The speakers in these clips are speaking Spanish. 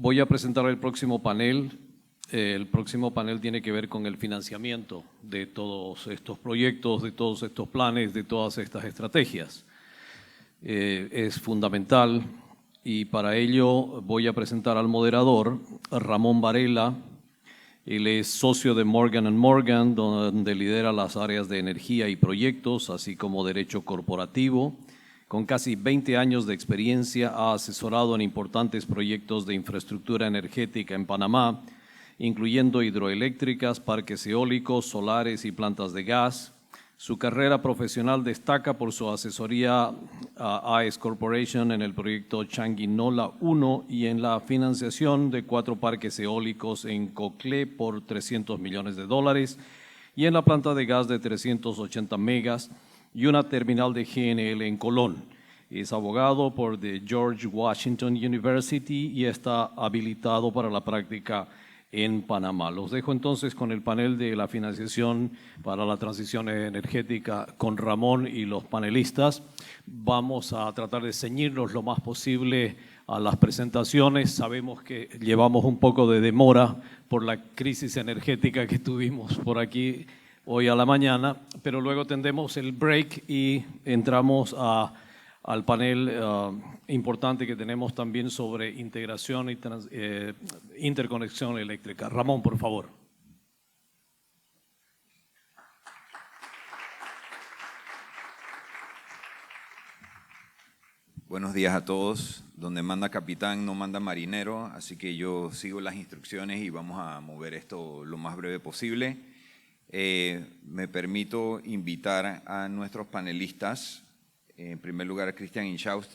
Voy a presentar el próximo panel. El próximo panel tiene que ver con el financiamiento de todos estos proyectos, de todos estos planes, de todas estas estrategias. Es fundamental y para ello voy a presentar al moderador, Ramón Varela. Él es socio de Morgan & Morgan, donde lidera las áreas de energía y proyectos, así como derecho corporativo. Con casi 20 años de experiencia, ha asesorado en importantes proyectos de infraestructura energética en Panamá, incluyendo hidroeléctricas, parques eólicos, solares y plantas de gas. Su carrera profesional destaca por su asesoría a AES Corporation en el proyecto Changuinola 1 y en la financiación de 4 parques eólicos en Coclé por $300 millones y en la planta de gas de 380 megas y una terminal de GNL en Colón. Es abogado por The George Washington University y está habilitado para la práctica en Panamá. Los dejo entonces con el panel de la financiación para la transición energética con Ramón y los panelistas. Vamos a tratar de ceñirnos lo más posible a las presentaciones. Sabemos que llevamos un poco de demora por la crisis energética que tuvimos por aquí hoy a la mañana, pero luego tendremos el break y entramos al panel importante que tenemos también sobre integración y interconexión eléctrica. Ramón, por favor. Buenos días a todos. Donde manda capitán no manda marinero, así que yo sigo las instrucciones y vamos a mover esto lo más breve posible. Me permito invitar a nuestros panelistas. En primer lugar, Christian Inchaust,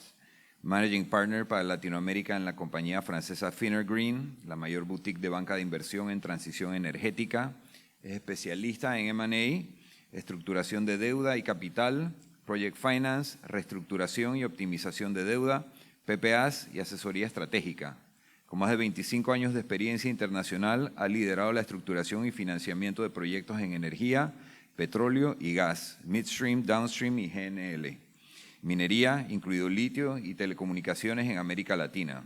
Managing Partner para Latinoamérica en la compañía francesa Finnergreen, la mayor boutique de banca de inversión en transición energética. Es especialista en M&A, estructuración de deuda y capital, Project Finance, reestructuración y optimización de deuda, PPAs y asesoría estratégica. Con más de 25 años de experiencia internacional, ha liderado la estructuración y financiamiento de proyectos en energía, petróleo y gas, midstream, downstream y GNL. Minería, incluido litio y telecomunicaciones en América Latina.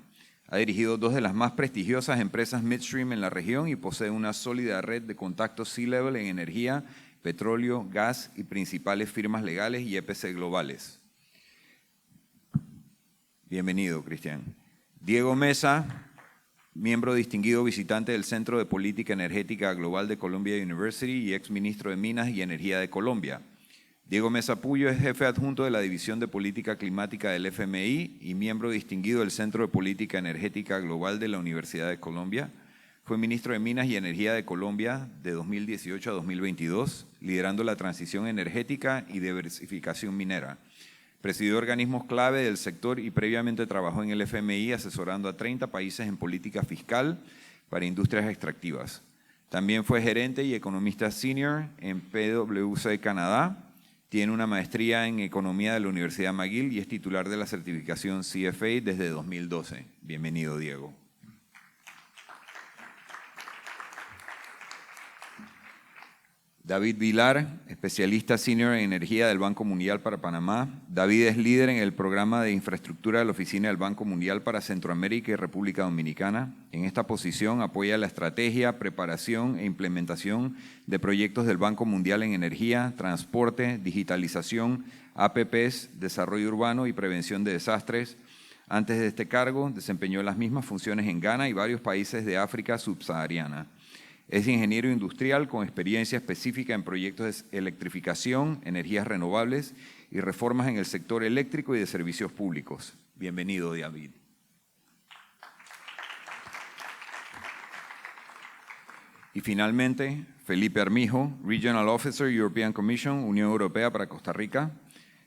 Ha dirigido 2 de las más prestigiosas empresas midstream en la región y posee una sólida red de contactos C-level en energía, petróleo, gas y principales firmas legales y EPC globales. Bienvenido, Cristian. Diego Mesa, miembro distinguido visitante del Centro de Política Energética Global de Columbia University y ex ministro de Minas y Energía de Colombia. Diego Mesa Puyo es jefe adjunto de la División de Política Climática del FMI y miembro distinguido del Centro de Política Energética Global de la Universidad de Colombia. Fue ministro de Minas y Energía de Colombia de 2018 a 2022, liderando la transición energética y diversificación minera. Presidió organismos clave del sector y previamente trabajó en el FMI asesorando a 30 países en política fiscal para industrias extractivas. También fue gerente y economista senior en PwC Canadá. Tiene una maestría en Economía de la Universidad McGill y es titular de la certificación CFA desde 2012. Bienvenido, Diego. David Vilar, especialista senior en energía del Banco Mundial para Panamá. David es líder en el programa de infraestructura de la Oficina del Banco Mundial para Centroamérica y República Dominicana. En esta posición apoya la estrategia, preparación e implementación de proyectos del Banco Mundial en energía, transporte, digitalización, APPs, desarrollo urbano y prevención de desastres. Antes de este cargo, desempeñó las mismas funciones en Ghana y varios países de África subsahariana. Es ingeniero industrial con experiencia específica en proyectos de electrificación, energías renovables y reformas en el sector eléctrico y de servicios públicos. Bienvenido, David. Y finalmente, Felipe Armijo, Regional Officer, European Commission, Unión Europea para Costa Rica.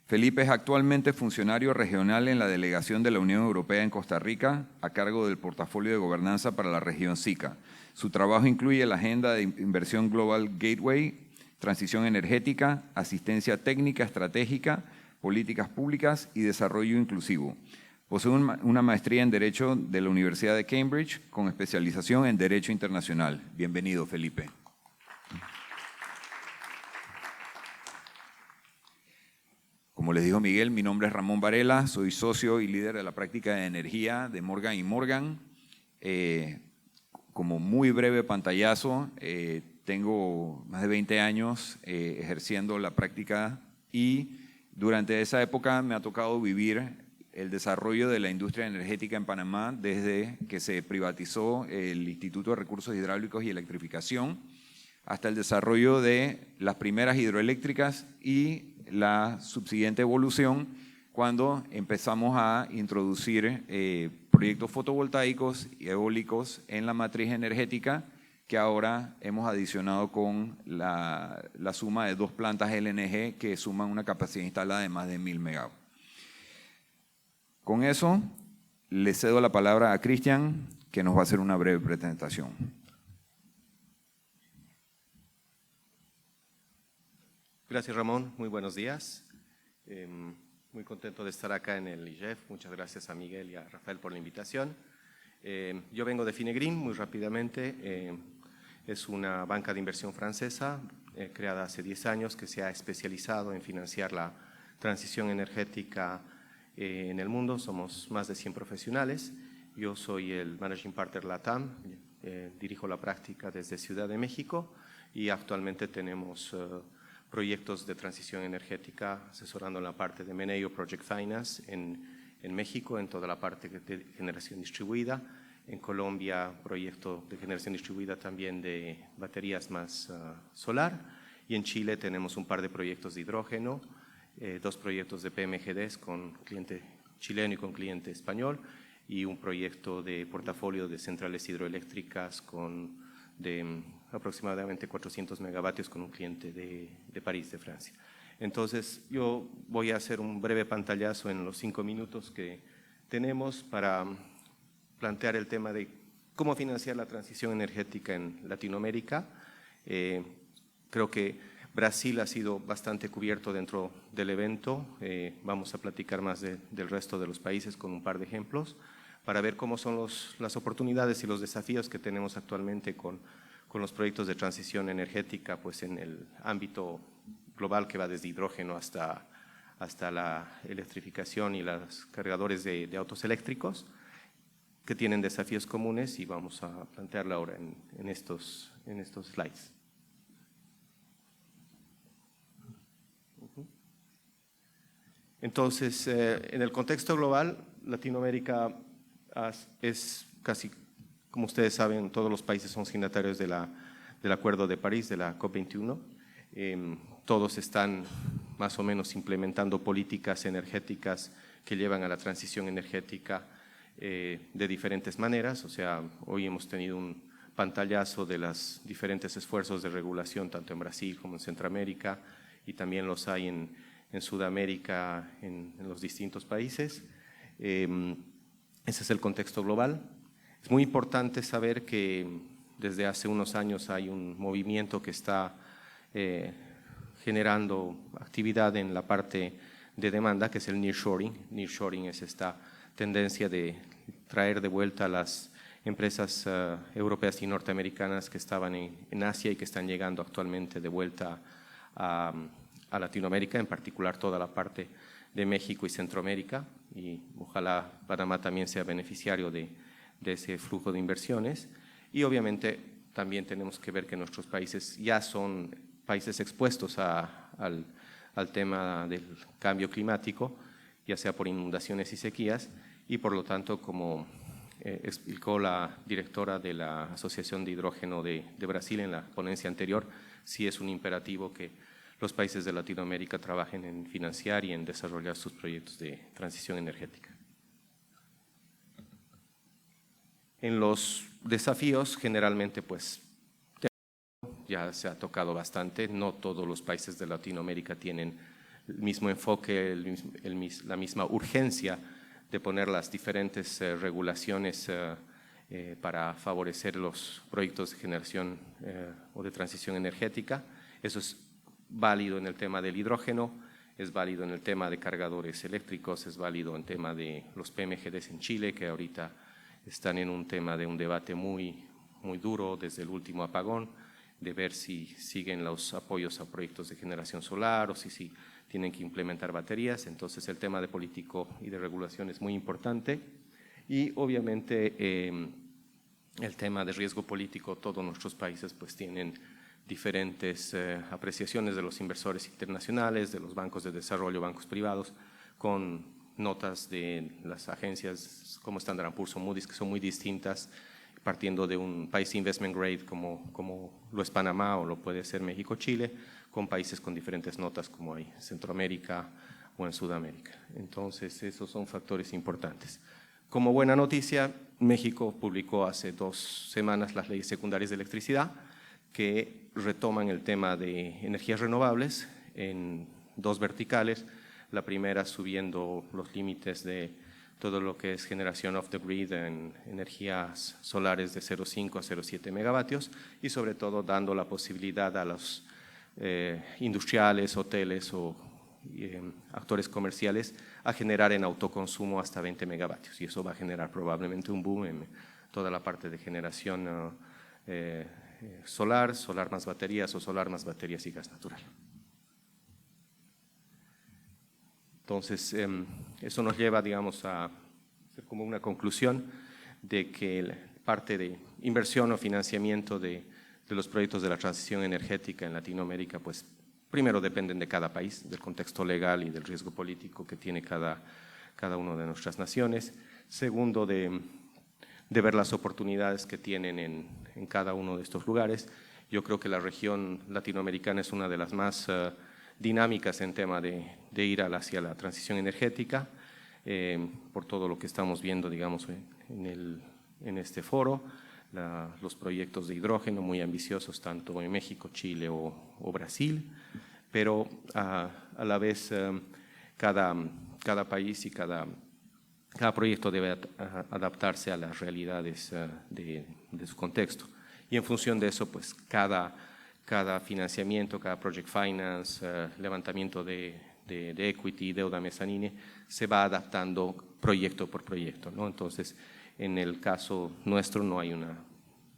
Felipe es actualmente funcionario regional en la delegación de la Unión Europea en Costa Rica, a cargo del portafolio de gobernanza para la región SICA. Su trabajo incluye la agenda de inversión Global Gateway, transición energética, asistencia técnica estratégica, políticas públicas y desarrollo inclusivo. Posee una maestría en Derecho de la Universidad de Cambridge con especialización en Derecho Internacional. Bienvenido, Felipe. Como les dijo Miguel, mi nombre es Ramón Varela, soy socio y líder de la práctica de energía de Morgan & Morgan. Como muy breve pantallazo, tengo más de 20 años ejerciendo la práctica y durante esa época me ha tocado vivir el desarrollo de la industria energética en Panamá desde que se privatizó el Instituto de Recursos Hidráulicos y Electrificación hasta el desarrollo de las primeras hidroeléctricas y la subsiguiente evolución cuando empezamos a introducir proyectos fotovoltaicos y eólicos en la matriz energética, que ahora hemos adicionado con la suma de 2 plantas LNG que suman una capacidad instalada de más de 1000 megawatts. Con eso, le cedo la palabra a Cristian, que nos va a hacer una breve presentación. Gracias, Ramón. Muy buenos días. Muy contento de estar acá en el IGEF. Muchas gracias a Miguel y a Rafael por la invitación. Yo vengo de Finegreen, muy rápidamente. Es una banca de inversión francesa creada hace 10 años que se ha especializado en financiar la transición energética en el mundo. Somos más de 100 profesionales. Yo soy el Managing Partner LATAM, dirijo la práctica desde Ciudad de México y actualmente tenemos proyectos de transición energética asesorando en la parte de M&A o Project Finance en México, en toda la parte de generación distribuida. En Colombia, proyecto de generación distribuida también de baterías más solar. Y en Chile tenemos un par de proyectos de hidrógeno, 2 proyectos de PMGDs con cliente chileno y con cliente español y un proyecto de portafolio de centrales hidroeléctricas de aproximadamente 400 megavatios con un cliente de París, de Francia. Entonces, yo voy a hacer un breve pantallazo en los 5 minutos que tenemos para plantear el tema de cómo financiar la transición energética en Latinoamérica. Creo que Brasil ha sido bastante cubierto dentro del evento. Vamos a platicar más del resto de los países con un par de ejemplos para ver cómo son las oportunidades y los desafíos que tenemos actualmente con los proyectos de transición energética pues en el ámbito global que va desde hidrógeno hasta la electrificación y los cargadores de autos eléctricos, que tienen desafíos comunes y vamos a plantearlo ahora en estos slides. Entonces, en el contexto global, Latinoamérica es casi, como ustedes saben, todos los países son signatarios del Acuerdo de París, de la COP21. Todos están más o menos implementando políticas energéticas que llevan a la transición energética de diferentes maneras. O sea, hoy hemos tenido un pantallazo de los diferentes esfuerzos de regulación, tanto en Brasil como en Centroamérica, y también los hay en Sudamérica, en los distintos países. Ese es el contexto global. Es muy importante saber que desde hace unos años hay un movimiento que está generando actividad en la parte de demanda, que es el nearshoring. Nearshoring es esta tendencia de traer de vuelta a las empresas europeas y norteamericanas que estaban en Asia y que están llegando actualmente de vuelta a Latinoamérica, en particular toda la parte de México y Centroamérica, y ojalá Panamá también sea beneficiario de ese flujo de inversiones. Y obviamente también tenemos que ver que nuestros países ya son países expuestos al tema del cambio climático, ya sea por inundaciones y sequías, y por lo tanto, como explicó la directora de la Asociación de Hidrógeno de Brasil en la ponencia anterior, sí es un imperativo que los países de Latinoamérica trabajen en financiar y en desarrollar sus proyectos de transición energética. En los desafíos, generalmente, pues, ya se ha tocado bastante. No todos los países de Latinoamérica tienen el mismo enfoque, la misma urgencia de poner las diferentes regulaciones para favorecer los proyectos de generación o de transición energética. Eso es válido en el tema del hidrógeno, es válido en el tema de cargadores eléctricos, es válido en el tema de los PMGDs en Chile, que ahorita están en un tema de un debate muy duro desde el último apagón, de ver si siguen los apoyos a proyectos de generación solar o si tienen que implementar baterías. Entonces el tema de político y de regulación es muy importante y obviamente el tema de riesgo político, todos nuestros países pues tienen diferentes apreciaciones de los inversores internacionales, de los bancos de desarrollo, bancos privados, con notas de las agencias como Standard & Poor's o Moody's, que son muy distintas, partiendo de un país investment grade como lo es Panamá o lo puede ser México, Chile, con países con diferentes notas como hay en Centroamérica o en Sudamérica. Entonces, esos son factores importantes. Como buena noticia, México publicó hace 2 semanas las leyes secundarias de electricidad que retoman el tema de energías renovables en 2 verticales. La primera subiendo los límites de todo lo que es generación off the grid en energías solares de 0,5 a 0,7 megavatios y sobre todo dando la posibilidad a los industriales, hoteles o actores comerciales a generar en autoconsumo hasta 20 megavatios y eso va a generar probablemente un boom en toda la parte de generación solar más baterías o solar más baterías y gas natural. Entonces, eso nos lleva, digamos, a hacer como una conclusión de que la parte de inversión o financiamiento de los proyectos de la transición energética en Latinoamérica, pues primero dependen de cada país, del contexto legal y del riesgo político que tiene cada una de nuestras naciones. Segundo, de ver las oportunidades que tienen en cada uno de estos lugares. Yo creo que la región latinoamericana es una de las más dinámicas en tema de ir hacia la transición energética, por todo lo que estamos viendo, digamos, en este foro, los proyectos de hidrógeno muy ambiciosos tanto en México, Chile o Brasil, pero a la vez cada país y cada proyecto debe adaptarse a las realidades de su contexto. Y en función de eso, pues cada financiamiento, cada project finance, levantamiento de equity, deuda mezanine, se va adaptando proyecto por proyecto, ¿no? Entonces, en el caso nuestro no hay una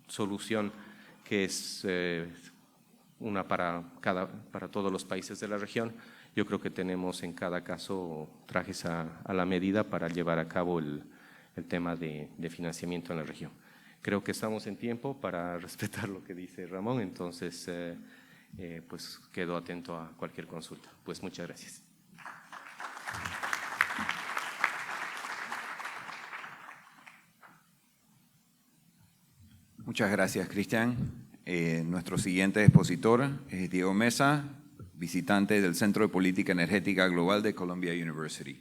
solución que es una para todos los países de la región. Yo creo que tenemos en cada caso trajes a la medida para llevar a cabo el tema de financiamiento en la región. Creo que estamos en tiempo para respetar lo que dice Ramón, entonces pues quedo atento a cualquier consulta. Pues muchas gracias. Muchas gracias, Cristian. Nuestro siguiente expositor es Diego Mesa, visitante del Centro de Política Energética Global de Columbia University.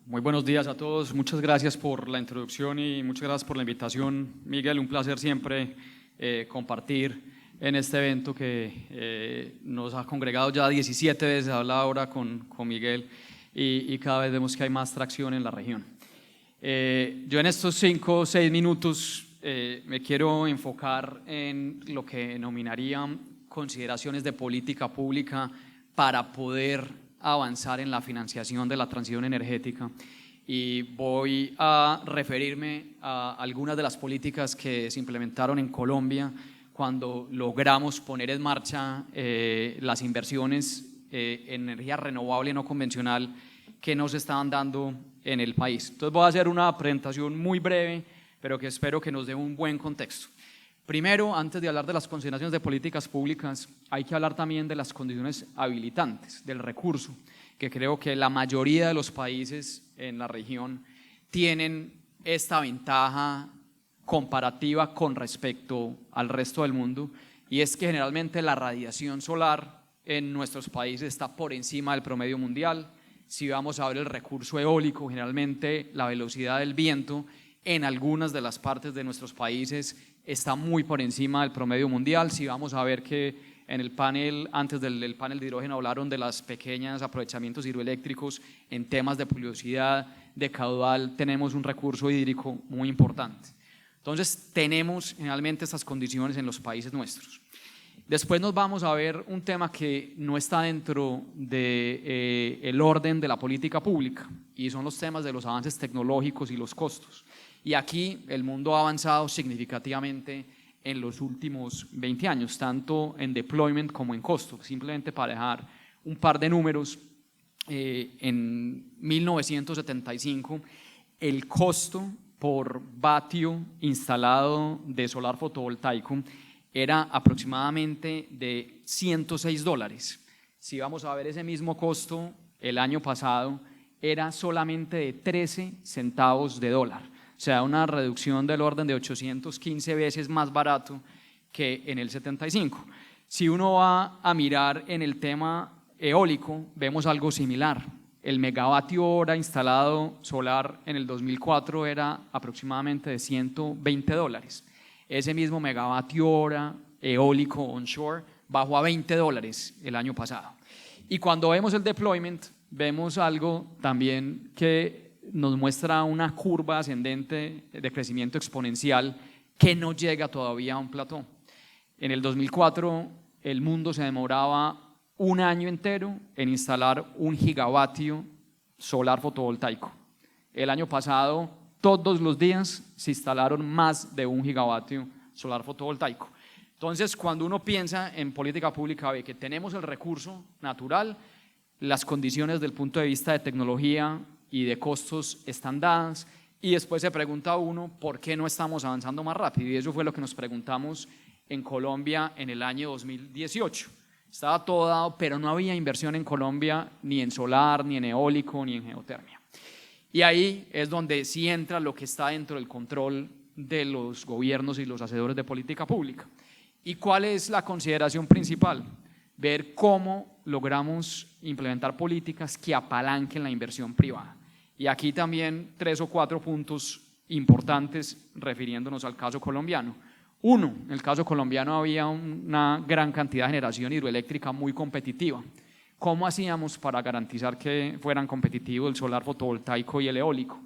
Muy buenos días a todos. Muchas gracias por la introducción y muchas gracias por la invitación. Miguel, un placer siempre compartir en este evento que nos ha congregado ya 17 veces, habla ahora con Miguel y cada vez vemos que hay más tracción en la región. Yo en estos 5 o 6 minutos me quiero enfocar en lo que denominarían consideraciones de política pública para poder avanzar en la financiación de la transición energética y voy a referirme a algunas de las políticas que se implementaron en Colombia cuando logramos poner en marcha las inversiones en energía renovable no convencional que nos estaban dando en el país. Entonces voy a hacer una presentación muy breve, pero que espero que nos dé un buen contexto. Primero, antes de hablar de las consideraciones de políticas públicas, hay que hablar también de las condiciones habilitantes, del recurso, que creo que la mayoría de los países en la región tienen esta ventaja comparativa con respecto al resto del mundo, y es que generalmente la radiación solar en nuestros países está por encima del promedio mundial. Si vamos a ver el recurso eólico, generalmente la velocidad del viento en algunas de las partes de nuestros países está muy por encima del promedio mundial. Si vamos a ver que en el panel, antes del panel de hidrógeno hablaron de los pequeños aprovechamientos hidroeléctricos en temas de pluviosidad, de caudal, tenemos un recurso hídrico muy importante. Entonces tenemos generalmente estas condiciones en los países nuestros. Después nos vamos a ver un tema que no está dentro del orden de la política pública y son los temas de los avances tecnológicos y los costos. Y aquí el mundo ha avanzado significativamente en los últimos 20 años, tanto en deployment como en costo. Simplemente para dejar un par de números, en 1975, el costo por vatio instalado de solar fotovoltaico era aproximadamente de $106. Si vamos a ver ese mismo costo el año pasado, era solamente de 13 centavos de dólar, o sea, una reducción del orden de 815 veces más barato que en el 75. Si uno va a mirar en el tema eólico, vemos algo similar. El megavatio hora instalado solar en el 2004 era aproximadamente de $120. Ese mismo megavatio hora eólico onshore bajó a $20 el año pasado. Y cuando vemos el deployment, vemos algo también que nos muestra una curva ascendente de crecimiento exponencial que no llega todavía a un plató. En el 2004 el mundo se demoraba un año entero en instalar 1 gigavatio solar fotovoltaico. El año pasado, todos los días se instalaron más de 1 gigavatio solar fotovoltaico. Entonces, cuando uno piensa en política pública, ve que tenemos el recurso natural, las condiciones del punto de vista de tecnología y de costos están dadas, y después se pregunta uno por qué no estamos avanzando más rápido, y eso fue lo que nos preguntamos en Colombia en el año 2018. Estaba todo dado, pero no había inversión en Colombia ni en solar, ni en eólico, ni en geotermia. Y ahí es donde sí entra lo que está dentro del control de los gobiernos y los hacedores de política pública. ¿Y cuál es la consideración principal? Ver cómo logramos implementar políticas que apalanquen la inversión privada. Y aquí también 3 o 4 puntos importantes refiriéndonos al caso colombiano. Uno, en el caso colombiano había una gran cantidad de generación hidroeléctrica muy competitiva. ¿Cómo hacíamos para garantizar que fueran competitivos el solar fotovoltaico y el eólico?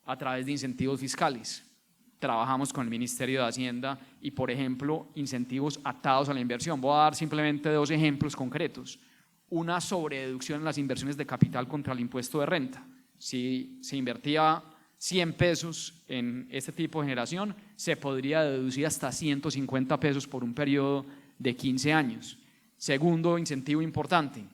A través de incentivos fiscales. Trabajamos con el Ministerio de Hacienda y, por ejemplo, incentivos atados a la inversión. Voy a dar simplemente 2 ejemplos concretos. Una sobrededucción en las inversiones de capital contra el impuesto de renta. Si se invertía 100 pesos en este tipo de generación, se podría deducir hasta 150 pesos por un periodo de 15 años. Segundo incentivo importante,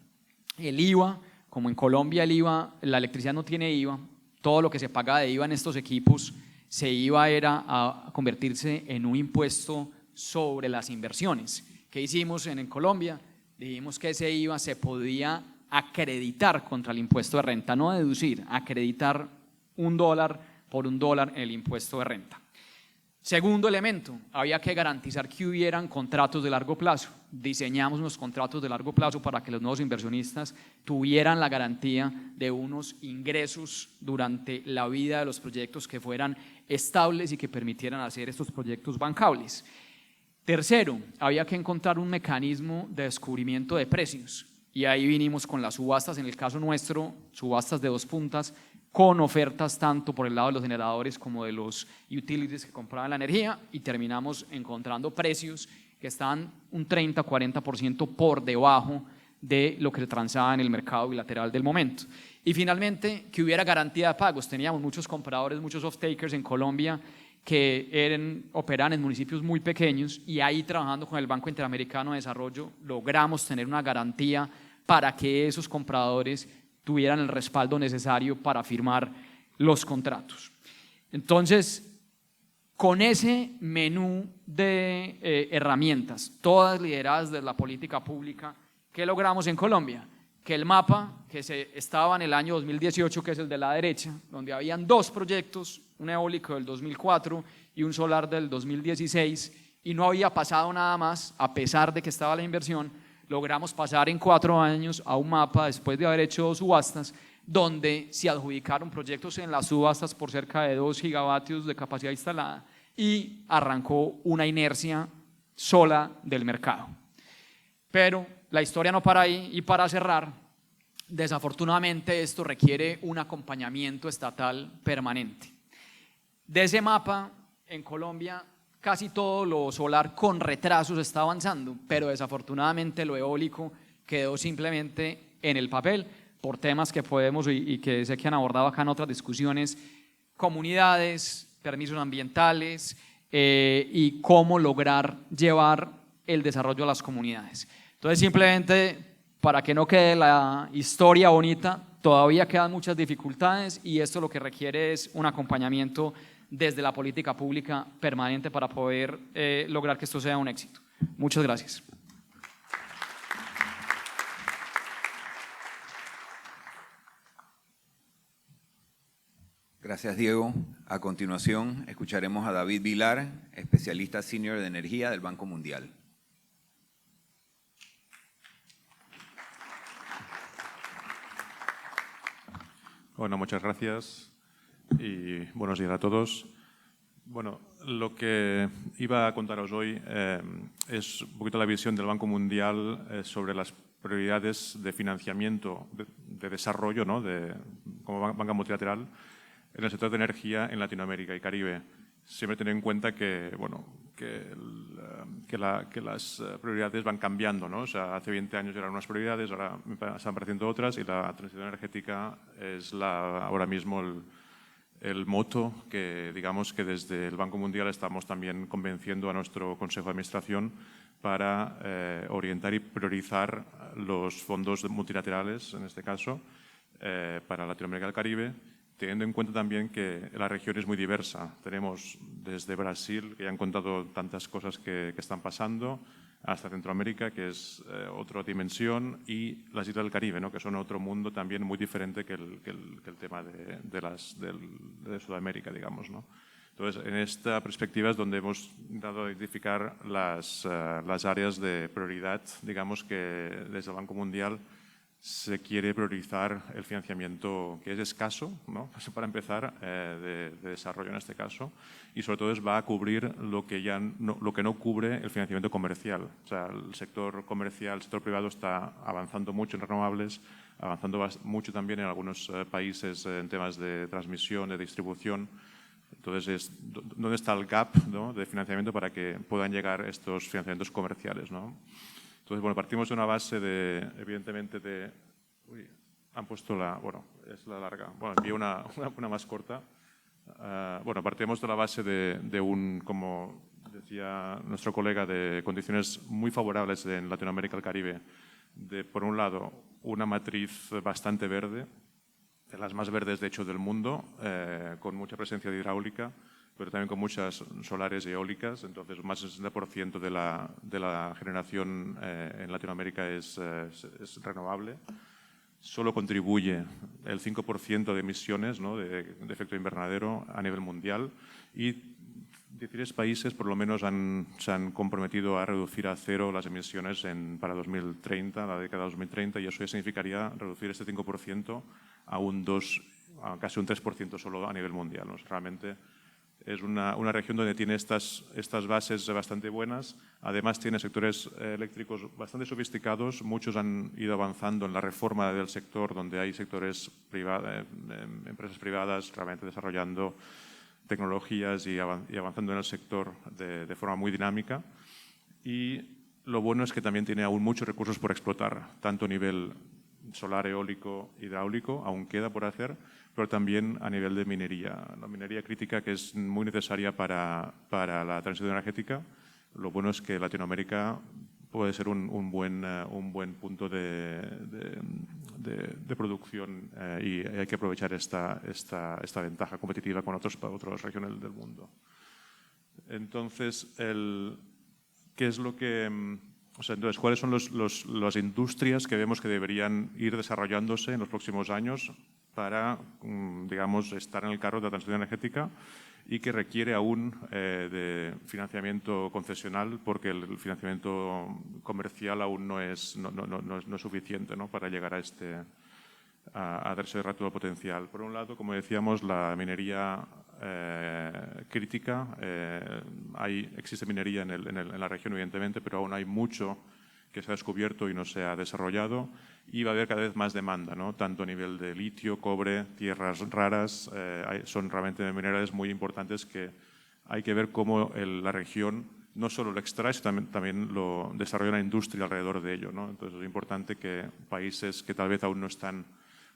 el IVA. Como en Colombia el IVA, la electricidad no tiene IVA, todo lo que se paga de IVA en estos equipos se iba a convertirse en un impuesto sobre las inversiones. ¿Qué hicimos en Colombia? Dijimos que ese IVA se podía acreditar contra el impuesto de renta, no deducir, acreditar $1 por $1 en el impuesto de renta. Segundo elemento, había que garantizar que hubieran contratos de largo plazo. Diseñamos unos contratos de largo plazo para que los nuevos inversionistas tuvieran la garantía de unos ingresos durante la vida de los proyectos que fueran estables y que permitieran hacer estos proyectos bancables. Tercero, había que encontrar un mecanismo de descubrimiento de precios, y ahí vinimos con las subastas, en el caso nuestro, subastas de 2 puntas, con ofertas tanto por el lado de los generadores como de los utilities que compraban la energía, y terminamos encontrando precios que estaban un 30-40% por debajo de lo que se transaba en el mercado bilateral del momento. Y finalmente, que hubiera garantía de pagos. Teníamos muchos compradores, muchos off-takers en Colombia que operaban en municipios muy pequeños, y ahí, trabajando con el Banco Interamericano de Desarrollo, logramos tener una garantía para que esos compradores tuvieran el respaldo necesario para firmar los contratos. Entonces, con ese menú de herramientas, todas lideradas de la política pública, ¿qué logramos en Colombia? Que el mapa que estaba en el año 2018, que es el de la derecha, donde habían 2 proyectos, un eólico del 2004 y un solar del 2016, y no había pasado nada más, a pesar de que estaba la inversión, logramos pasar en 4 años a un mapa, después de haber hecho 2 subastas, donde se adjudicaron proyectos en las subastas por cerca de 2 gigavatios de capacidad instalada, y arrancó una inercia sola del mercado. Pero la historia no para ahí, y para cerrar, desafortunadamente esto requiere un acompañamiento estatal permanente. De ese mapa, en Colombia, casi todo lo solar con retrasos está avanzando, pero desafortunadamente lo eólico quedó simplemente en el papel por temas que podemos y que sé que han abordado acá en otras discusiones, comunidades, permisos ambientales y cómo lograr llevar el desarrollo a las comunidades. Entonces, simplemente para que no quede la historia bonita, todavía quedan muchas dificultades y esto lo que requiere es un acompañamiento desde la política pública permanente para poder lograr que esto sea un éxito. Muchas gracias. Gracias, Diego. A continuación, escucharemos a David Vilar, especialista senior de energía del Banco Mundial. Bueno, muchas gracias y buenos días a todos. Bueno, lo que iba a contaros hoy es un poquito la visión del Banco Mundial sobre las prioridades de financiamiento de desarrollo, ¿no?, como banca multilateral en el sector de energía en Latinoamérica y Caribe. Siempre tener en cuenta que, bueno, que las prioridades van cambiando, ¿no? O sea, hace 20 años eran unas prioridades, ahora están apareciendo otras y la transición energética es ahora mismo el moto que, digamos, que desde el Banco Mundial estamos también convenciendo a nuestro Consejo de Administración para orientar y priorizar los fondos multilaterales, en este caso, para Latinoamérica y el Caribe, teniendo en cuenta también que la región es muy diversa. Tenemos desde Brasil, que ya han contado tantas cosas que están pasando, hasta Centroamérica, que es otra dimensión, y las islas del Caribe, ¿no?, que son otro mundo también muy diferente que el tema de Sudamérica, digamos, ¿no? Entonces, en esta perspectiva es donde hemos intentado identificar las áreas de prioridad, digamos, que desde el Banco Mundial se quiere priorizar el financiamiento que es escaso, ¿no?, para empezar, de desarrollo en este caso, y sobre todo va a cubrir lo que no cubre el financiamiento comercial. O sea, el sector comercial, el sector privado está avanzando mucho en renovables, avanzando mucho también en algunos países en temas de transmisión, de distribución. Entonces, ¿dónde está el gap, ¿no?, de financiamiento para que puedan llegar estos financiamientos comerciales, ¿no? Entonces, bueno, partimos de una base evidentemente Uy, han puesto bueno, es la larga. Bueno, envié una más corta. Bueno, partimos de la base como decía nuestro colega, de condiciones muy favorables en Latinoamérica y el Caribe. Por un lado, una matriz bastante verde, de las más verdes, de hecho, del mundo, con mucha presencia de hidráulica, pero también con muchas solares y eólicas. Entonces, más del 60% de la generación en Latinoamérica es renovable. Solo contribuye el 5% de emisiones, ¿no?, de efecto invernadero a nivel mundial, y 16 países por lo menos se han comprometido a reducir a cero las emisiones para 2030, la década 2030, y eso ya significaría reducir este 5% a casi un 3% solo a nivel mundial, ¿no? Realmente es una región donde tiene estas bases bastante buenas. Además, tiene sectores eléctricos bastante sofisticados. Muchos han ido avanzando en la reforma del sector, donde hay sectores privados, empresas privadas realmente desarrollando tecnologías y avanzando en el sector de forma muy dinámica. Y lo bueno es que también tiene aún muchos recursos por explotar, tanto a nivel solar, eólico, hidráulico, aún queda por hacer, pero también a nivel de minería. La minería crítica, que es muy necesaria para la transición energética. Lo bueno es que Latinoamérica puede ser un buen punto de producción, y hay que aprovechar esta ventaja competitiva con otras regiones del mundo. Entonces, ¿qué es lo que...? Entonces, ¿cuáles son las industrias que vemos que deberían ir desarrollándose en los próximos años para, digamos, estar en el carro de la transición energética y que requiere aún de financiamiento concesional, porque el financiamiento comercial aún no es suficiente, ¿no?, para llegar a darse todo el potencial? Por un lado, como decíamos, la minería crítica. Existe minería en la región, evidentemente, pero aún hay mucho que se ha descubierto y no se ha desarrollado, y va a haber cada vez más demanda, ¿no?, tanto a nivel de litio, cobre, tierras raras. Son realmente minerales muy importantes que hay que ver cómo la región no solo lo extrae, sino también lo desarrolla una industria alrededor de ello, ¿no? Entonces, es importante que países que tal vez aún no están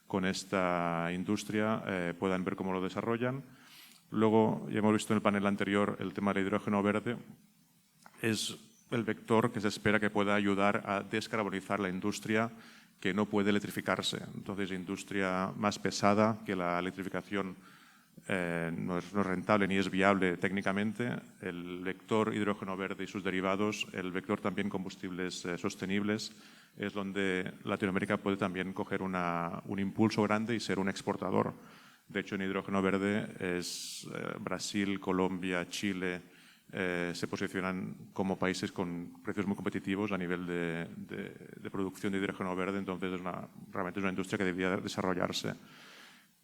con esta industria puedan ver cómo lo desarrollan. Luego, ya hemos visto en el panel anterior el tema del hidrógeno verde. Es el vector que se espera que pueda ayudar a descarbonizar la industria que no puede electrificarse. Entonces, industria más pesada, que la electrificación no es rentable ni es viable técnicamente, el vector hidrógeno verde y sus derivados, el vector también combustibles sostenibles, es donde Latinoamérica puede también coger un impulso grande y ser un exportador. De hecho, en hidrógeno verde es Brasil, Colombia, Chile, se posicionan como países con precios muy competitivos a nivel de producción de hidrógeno verde, entonces realmente es una industria que debería desarrollarse.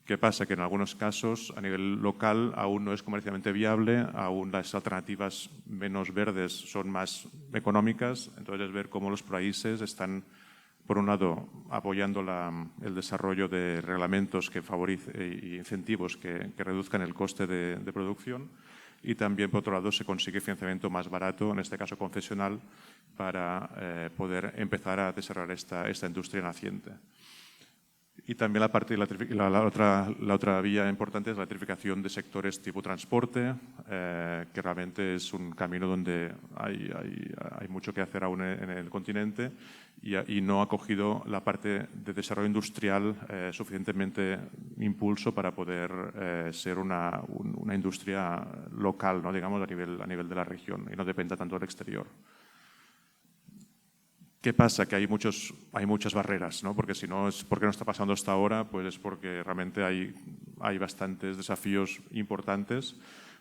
¿Qué pasa? Que en algunos casos a nivel local aún no es comercialmente viable, aún las alternativas menos verdes son más económicas, entonces es ver cómo los países están, por un lado, apoyando el desarrollo de reglamentos que favorecen y incentivos que reduzcan el coste de producción, y también, por otro lado, se consigue financiamiento más barato, en este caso concesional, para poder empezar a desarrollar esta industria naciente. Y también la otra vía importante es la electrificación de sectores tipo transporte, que realmente es un camino donde hay mucho que hacer aún en el continente y no ha cogido la parte de desarrollo industrial suficientemente impulso para poder ser una industria local, ¿no? Digamos, a nivel de la región y no dependa tanto del exterior. ¿Qué pasa? Que hay muchas barreras, ¿no? Porque si no es porque no está pasando hasta ahora, pues es porque realmente hay bastantes desafíos importantes.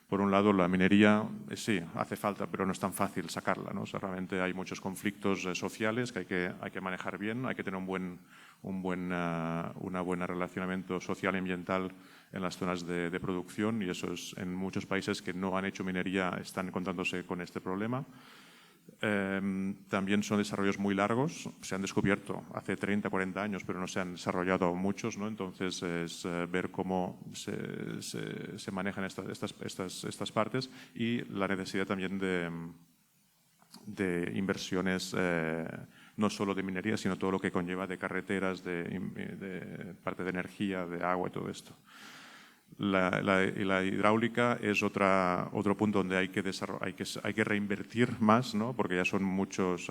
Por un lado, la minería, sí, hace falta, pero no es tan fácil sacarla, ¿no? O sea, realmente hay muchos conflictos sociales que hay que manejar bien, hay que tener un buen relacionamiento social y ambiental en las zonas de producción, y eso es en muchos países que no han hecho minería están encontrándose con este problema. También son desarrollos muy largos, se han descubierto hace 30, 40 años, pero no se han desarrollado muchos, ¿no? Entonces es ver cómo se manejan estas partes y la necesidad también de inversiones, no solo de minería, sino todo lo que conlleva de carreteras, de parte de energía, de agua y todo esto. La hidráulica es otro punto donde hay que reinvertir más, ¿no? Porque ya son muchos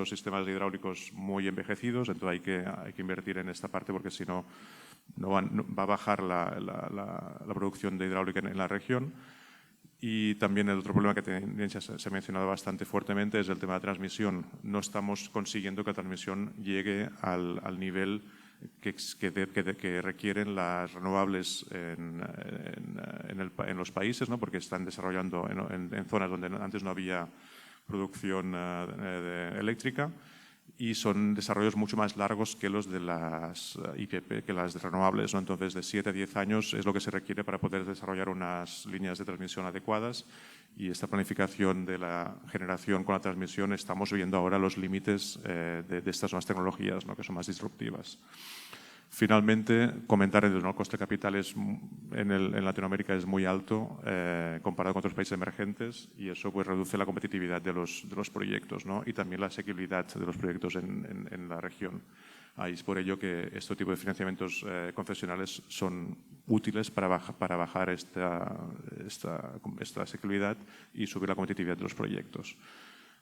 sistemas hidráulicos muy envejecidos, entonces hay que invertir en esta parte porque si no, va a bajar la producción de hidráulica en la región. Y también el otro problema que se ha mencionado bastante fuertemente es el tema de la transmisión. No estamos consiguiendo que la transmisión llegue al nivel que requieren las renovables en los países, ¿no? Porque están desarrollando en zonas donde antes no había producción eléctrica, y son desarrollos mucho más largos que los de las IPP, que las de renovables, ¿no? Entonces, de 7 a 10 años es lo que se requiere para poder desarrollar unas líneas de transmisión adecuadas, y esta planificación de la generación con la transmisión estamos viendo ahora los límites de estas nuevas tecnologías, ¿no? Que son más disruptivas. Finalmente, comentar que el coste de capital en Latinoamérica es muy alto comparado con otros países emergentes, y eso pues reduce la competitividad de los proyectos, ¿no? Y también la asequibilidad de los proyectos en la región. Es por ello que este tipo de financiamientos concesionales son útiles para bajar esta asequibilidad y subir la competitividad de los proyectos.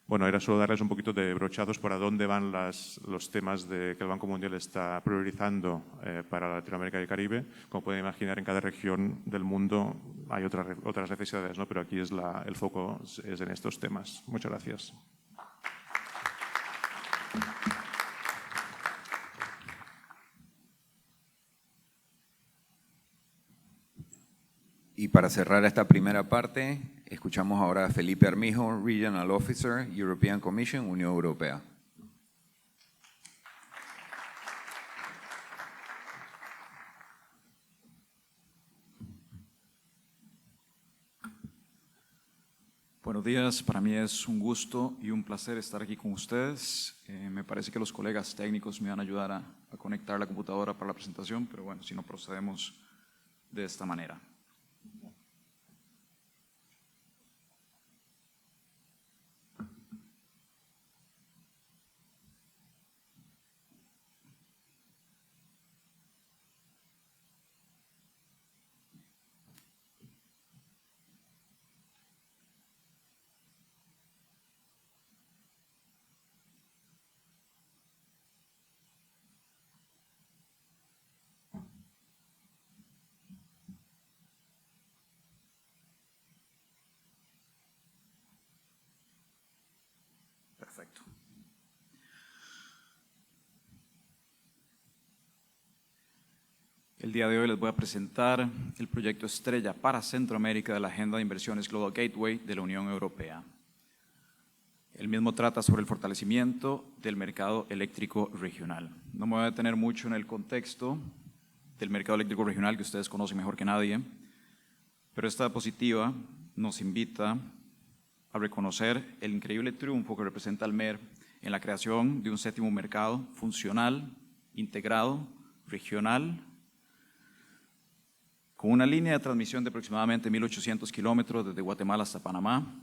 Bueno, era solo darles un poquito de brochados por a dónde van los temas que el Banco Mundial está priorizando para Latinoamérica y el Caribe. Como pueden imaginar, en cada región del mundo hay otras necesidades, ¿no? Pero aquí el foco es en estos temas. Muchas gracias. Y para cerrar esta primera parte, escuchamos ahora a Felipe Armijo, Regional Officer, European Commission, Unión Europea. Buenos días, para mí es un gusto y un placer estar aquí con ustedes. Me parece que los colegas técnicos me van a ayudar a conectar la computadora para la presentación, pero bueno, si no, procedemos de esta manera. El día de hoy les voy a presentar el proyecto estrella para Centroamérica de la Agenda de Inversiones Global Gateway de la Unión Europea. El mismo trata sobre el fortalecimiento del mercado eléctrico regional. No me voy a detener mucho en el contexto del mercado eléctrico regional, que ustedes conocen mejor que nadie, pero esta diapositiva nos invita a reconocer el increíble triunfo que representa el MER en la creación de un séptimo mercado funcional, integrado, regional, con una línea de transmisión de aproximadamente 1.800 kilómetros desde Guatemala hasta Panamá,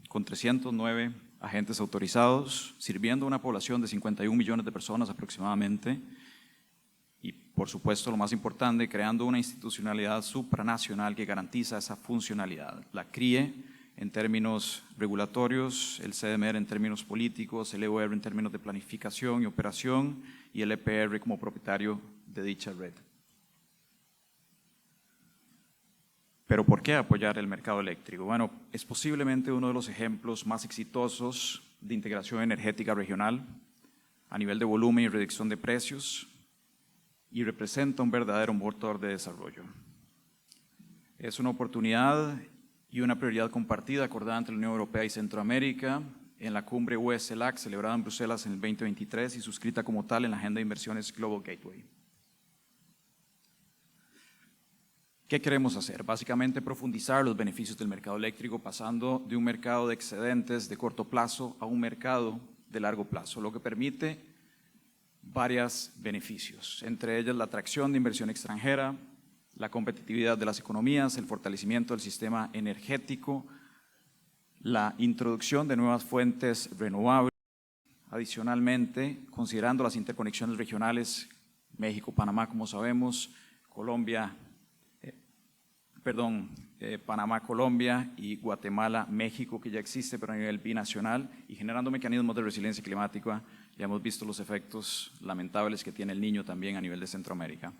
con 309 agentes autorizados, sirviendo a una población de 51 millones de personas aproximadamente, y por supuesto lo más importante, creando una institucionalidad supranacional que garantiza esa funcionalidad. La CRIE en términos regulatorios, el CDMR en términos políticos, el EOR en términos de planificación y operación, y el EPR como propietario de dicha red. ¿Pero por qué apoyar el mercado eléctrico? Bueno, es posiblemente uno de los ejemplos más exitosos de integración energética regional a nivel de volumen y reducción de precios y representa un verdadero motor de desarrollo. Es una oportunidad y una prioridad compartida acordada entre la Unión Europea y Centroamérica en la cumbre UE-CELAC celebrada en Bruselas en el 2023 y suscrita como tal en la Agenda de Inversiones Global Gateway. ¿Qué queremos hacer? Básicamente profundizar los beneficios del mercado eléctrico pasando de un mercado de excedentes de corto plazo a un mercado de largo plazo, lo que permite varios beneficios, entre ellas la atracción de inversión extranjera, la competitividad de las economías, el fortalecimiento del sistema energético, la introducción de nuevas fuentes renovables. Adicionalmente, considerando las interconexiones regionales, México, Panamá, como sabemos, Panamá, Colombia y Guatemala, México, que ya existe, pero a nivel binacional, y generando mecanismos de resiliencia climática. Ya hemos visto los efectos lamentables que tiene el Niño también a nivel de Centroamérica.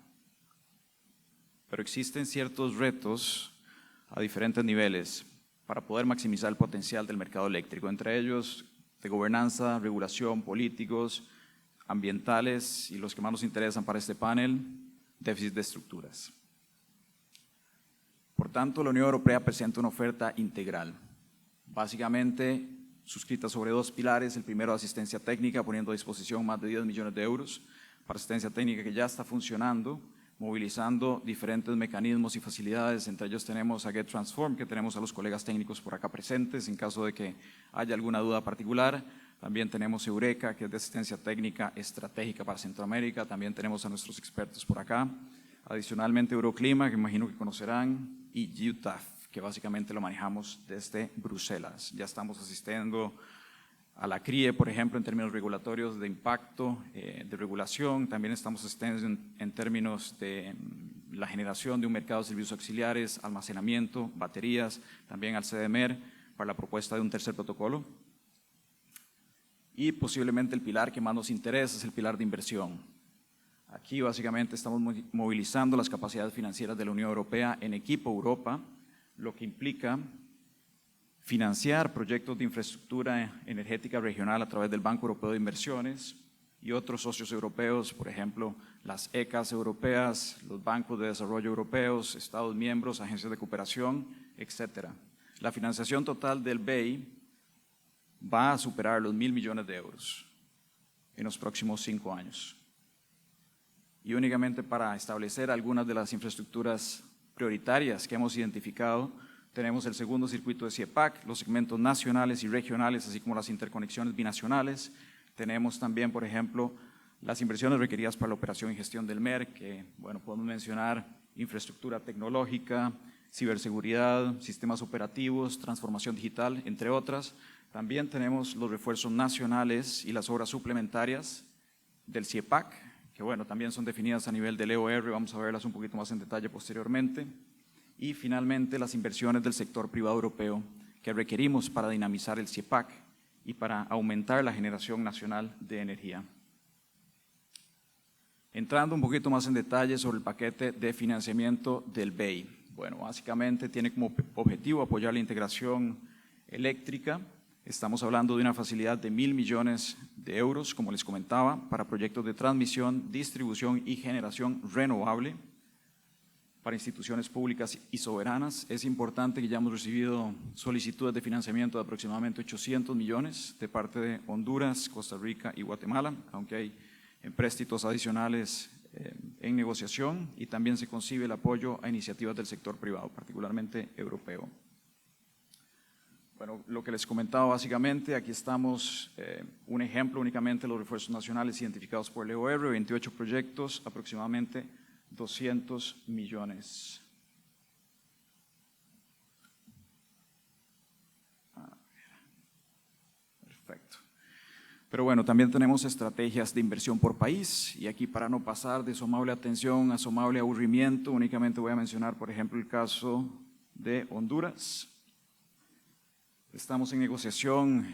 Pero existen ciertos retos a diferentes niveles para poder maximizar el potencial del mercado eléctrico, entre ellos de gobernanza, regulación, políticos, ambientales y los que más nos interesan para este panel, déficit de estructuras. Por tanto, la Unión Europea presenta una oferta integral, básicamente suscrita sobre dos pilares. El primero, asistencia técnica, poniendo a disposición más de 10 millones de euros para asistencia técnica que ya está funcionando, movilizando diferentes mecanismos y facilidades. Entre ellos tenemos a GetTransform, que tenemos a los colegas técnicos por acá presentes en caso de que haya alguna duda particular. También tenemos Eureka, que es de asistencia técnica estratégica para Centroamérica. También tenemos a nuestros expertos por acá. Adicionalmente, Euroclima, que imagino que conocerán, y UTAF, que básicamente lo manejamos desde Bruselas. Ya estamos asistiendo a la CRIE, por ejemplo, en términos regulatorios de impacto, de regulación. También estamos asistiendo en términos de la generación de un mercado de servicios auxiliares, almacenamiento, baterías, también al CDMR para la propuesta de un tercer protocolo. Y posiblemente el pilar que más nos interesa es el pilar de inversión. Aquí básicamente estamos movilizando las capacidades financieras de la Unión Europea en Equipo Europa, lo que implica financiar proyectos de infraestructura energética regional a través del Banco Europeo de Inversiones y otros socios europeos, por ejemplo, las ECAs europeas, los bancos de desarrollo europeos, Estados miembros, agencias de cooperación, etc. La financiación total del BEI va a superar los 1.000 millones de euros en los próximos 5 años. Y únicamente para establecer algunas de las infraestructuras prioritarias que hemos identificado, tenemos el segundo circuito de CIEPAC, los segmentos nacionales y regionales, así como las interconexiones binacionales. Tenemos también, por ejemplo, las inversiones requeridas para la operación y gestión del MER, que, bueno, podemos mencionar infraestructura tecnológica, ciberseguridad, sistemas operativos, transformación digital, entre otras. También tenemos los refuerzos nacionales y las obras suplementarias del CIEPAC, que bueno, también son definidas a nivel del EOR, vamos a verlas un poquito más en detalle posteriormente. Y finalmente las inversiones del sector privado europeo que requerimos para dinamizar el CIEPAC y para aumentar la generación nacional de energía. Entrando un poquito más en detalle sobre el paquete de financiamiento del BEI. Bueno, básicamente tiene como objetivo apoyar la integración eléctrica. Estamos hablando de una facilidad de 1.000 millones de euros, como les comentaba, para proyectos de transmisión, distribución y generación renovable. para instituciones públicas y soberanas. Es importante que ya hemos recibido solicitudes de financiamiento de aproximadamente 800 millones de parte de Honduras, Costa Rica y Guatemala, aunque hay empréstitos adicionales en negociación, y también se concibe el apoyo a iniciativas del sector privado, particularmente europeo. Bueno, lo que les comentaba básicamente, aquí estamos, un ejemplo únicamente de los refuerzos nacionales identificados por el EOR, 28 proyectos, aproximadamente 200 millones. Perfecto. Pero bueno, también tenemos estrategias de inversión por país, y aquí, para no pasar de su amable atención a su amable aburrimiento, únicamente voy a mencionar, por ejemplo, el caso de Honduras. Estamos en negociación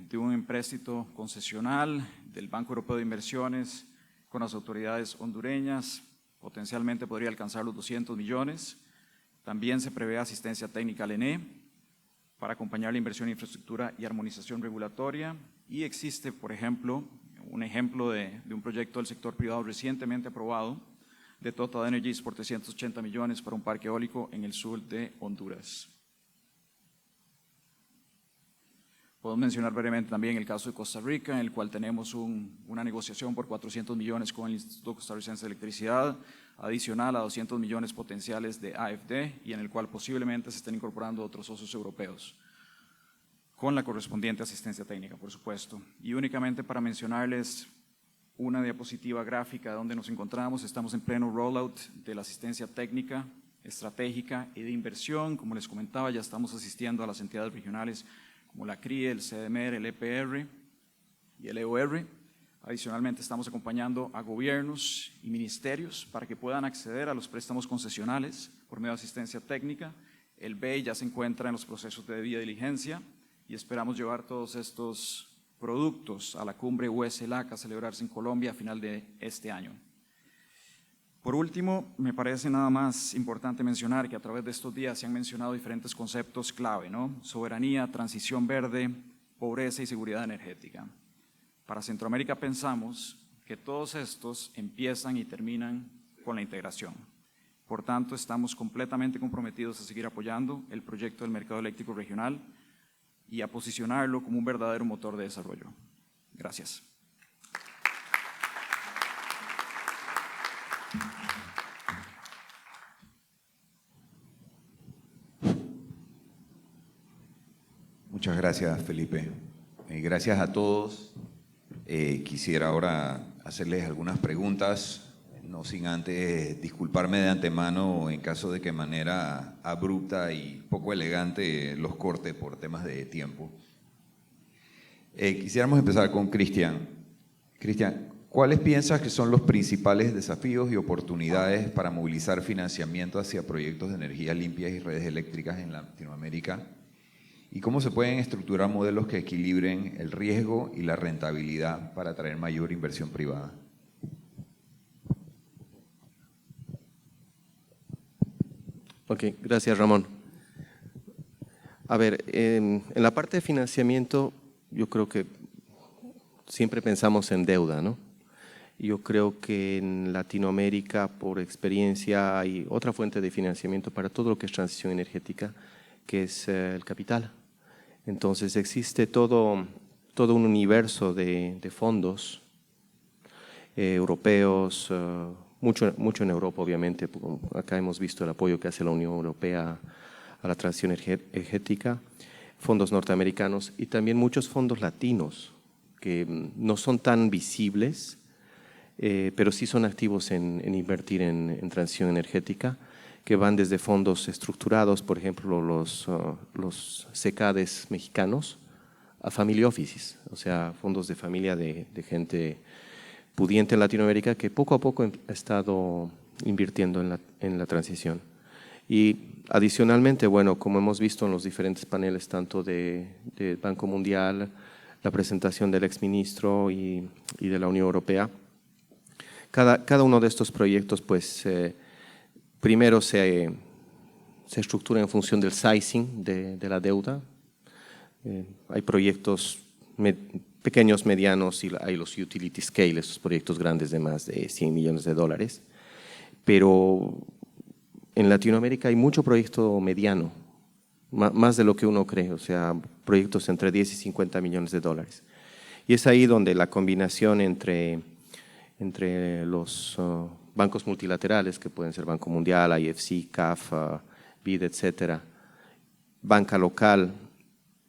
de un empréstito concesional del Banco Europeo de Inversiones con las autoridades hondureñas. Potencialmente podría alcanzar los 200 millones. También se prevé asistencia técnica al ENE para acompañar la inversión en infraestructura y armonización regulatoria. Y existe, por ejemplo, un ejemplo de un proyecto del sector privado recientemente aprobado de Total Energies por 380 millones para un parque eólico en el sur de Honduras. Podemos mencionar brevemente también el caso de Costa Rica, en el cual tenemos una negociación por 400 millones con el Instituto Costarricense de Electricidad, adicional a 200 millones potenciales de AFD, y en el cual posiblemente se estén incorporando otros socios europeos, con la correspondiente asistencia técnica, por supuesto. Y únicamente para mencionarles una diapositiva gráfica de donde nos encontramos, estamos en pleno rollout de la asistencia técnica, estratégica y de inversión. Como les comentaba, ya estamos asistiendo a las entidades regionales como la CRIE, el CDMR, el EPR y el EOR. Adicionalmente, estamos acompañando a gobiernos y ministerios para que puedan acceder a los préstamos concesionales por medio de asistencia técnica. El BEI ya se encuentra en los procesos de debida diligencia y esperamos llevar todos estos productos a la cumbre US-LAC a celebrarse en Colombia a final de este año. Por último, me parece nada más importante mencionar que a través de estos días se han mencionado diferentes conceptos clave, ¿no? Soberanía, transición verde, pobreza y seguridad energética. Para Centroamérica pensamos que todos estos empiezan y terminan con la integración. Por tanto, estamos completamente comprometidos a seguir apoyando el proyecto del mercado eléctrico regional y a posicionarlo como un verdadero motor de desarrollo. Gracias. Muchas gracias, Felipe. Gracias a todos. Quisiera ahora hacerles algunas preguntas, no sin antes disculparme de antemano en caso de que de manera abrupta y poco elegante los corte por temas de tiempo. Quisiéramos empezar con Cristian. Cristian, ¿cuáles piensas que son los principales desafíos y oportunidades para movilizar financiamiento hacia proyectos de energía limpia y redes eléctricas en Latinoamérica? ¿Y cómo se pueden estructurar modelos que equilibren el riesgo y la rentabilidad para atraer mayor inversión privada? Ok, gracias, Ramón. A ver, en la parte de financiamiento, yo creo que siempre pensamos en deuda, ¿no? Yo creo que en Latinoamérica, por experiencia, hay otra fuente de financiamiento para todo lo que es transición energética, que es el capital. Entonces existe todo un universo de fondos europeos, mucho en Europa obviamente. Acá hemos visto el apoyo que hace la Unión Europea a la transición energética, fondos norteamericanos y también muchos fondos latinos que no son tan visibles, pero sí son activos en invertir en transición energética, que van desde fondos estructurados, por ejemplo, los CECADES mexicanos, a family offices, o sea, fondos de familia de gente pudiente en Latinoamérica que poco a poco ha estado invirtiendo en la transición. Y adicionalmente, bueno, como hemos visto en los diferentes paneles, tanto de Banco Mundial, la presentación del exministro y de la Unión Europea, cada uno de estos proyectos, pues, primero se estructura en función del sizing de la deuda. Hay proyectos pequeños, medianos y hay los utility scale, esos proyectos grandes de más de $100 millones. Pero en Latinoamérica hay mucho proyecto mediano, más de lo que uno cree, o sea, proyectos entre 10 y 50 millones de dólares. Y es ahí donde la combinación entre los bancos multilaterales, que pueden ser Banco Mundial, IFC, CAF, BID, etcétera, banca local